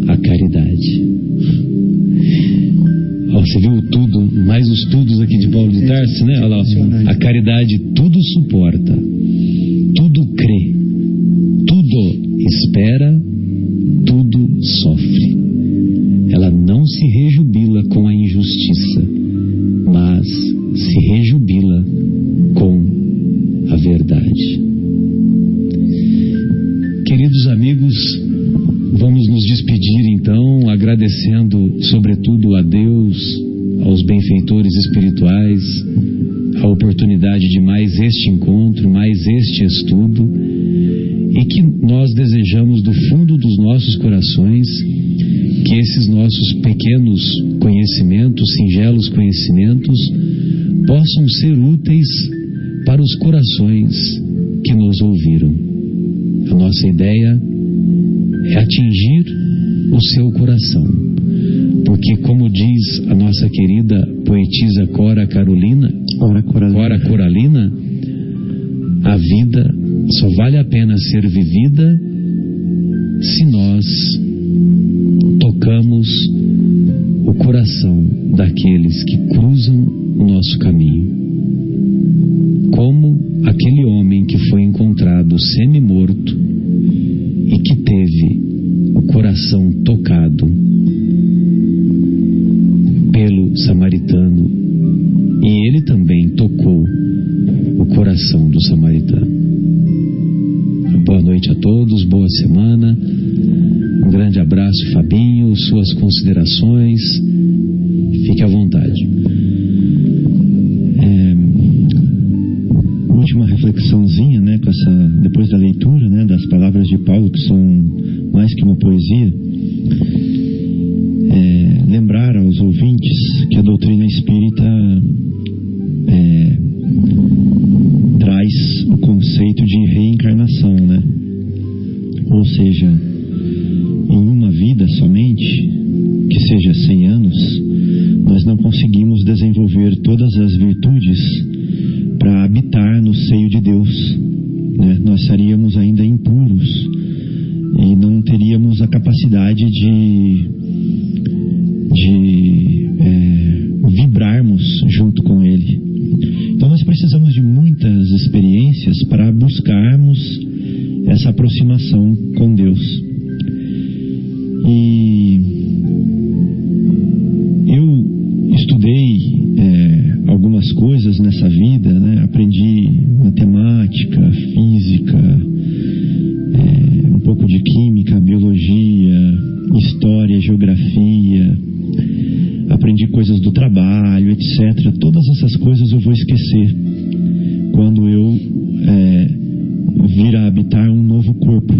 a caridade. Você viu tudo, mais os tudos aqui de Paulo de Tarso, né? Olha lá, a caridade tudo suporta, tudo crê, tudo espera, tudo sofre. Ela não se rejubila com a injustiça, mas se rejubila com a verdade. Queridos amigos, vamos nos despedir então, agradecendo sobretudo a Deus, aos benfeitores espirituais, a oportunidade de mais este encontro, mais este estudo, e que nós desejamos do fundo dos nossos corações que esses nossos pequenos conhecimentos, singelos conhecimentos, possam ser úteis para os corações que nos ouviram. A nossa ideia é atingir o seu coração, porque, como diz a nossa querida poetisa Cora Coralina, a vida só vale a pena ser vivida se nós tocamos o coração daqueles que cruzam o nosso caminho. Como aquele homem que foi encontrado semi-morto e que teve o coração tocado pelo samaritano, e ele também tocou o coração do samaritano. Boa noite a todos, boa semana. Um grande abraço, Fabinho, suas considerações, fique à vontade. Última reflexãozinha, né, com depois da leitura, né, das palavras de Paulo, que são mais que uma poesia, lembrar aos ouvintes que a doutrina espírita traz o conceito de reencarnação, né? Ou seja, em uma vida somente, que seja 100 anos, nós não conseguimos desenvolver todas as virtudes para habitar no seio de Deus, né? Nós estaríamos ainda impuros e não teríamos a capacidade de vibrarmos junto com Ele. Então nós precisamos de muitas experiências para buscarmos essa aproximação com Deus. E eu estudei algumas coisas nessa vida, né? Aprendi matemática, física, um pouco de química, biologia, história, geografia, aprendi coisas do trabalho, etc. Todas essas coisas eu vou esquecer quando eu vir a habitar um novo corpo,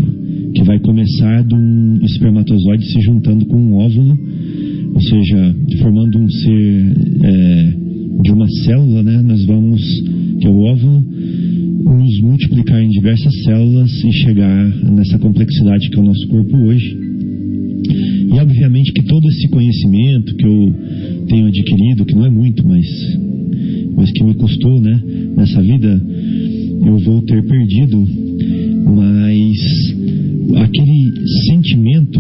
que vai começar de um espermatozoide se juntando com um óvulo, ou seja, formando um ser de uma célula, né? Nós vamos, que é o óvulo, nos multiplicar em diversas células e chegar nessa complexidade que é o nosso corpo hoje. E obviamente que todo esse conhecimento que eu tenho adquirido, que não é muito, mas que me custou, né, nessa vida, eu vou ter perdido, mas aquele sentimento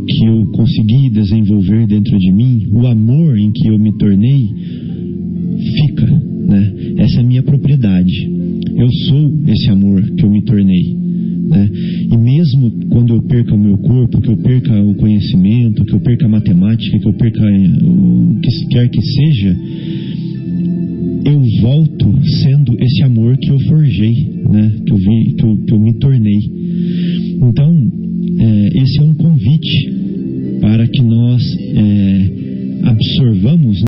que eu consegui desenvolver dentro de mim, o amor em que eu me tornei, fica, né? Essa é a minha propriedade. Eu sou esse amor que eu me tornei, né? E mesmo quando eu perca o meu corpo, que eu perca o conhecimento, que eu perca a matemática, que eu perca o que quer que seja, eu volto sendo esse amor que eu forjei, né? Que eu me tornei. Então, esse é um convite para que nós absorvamos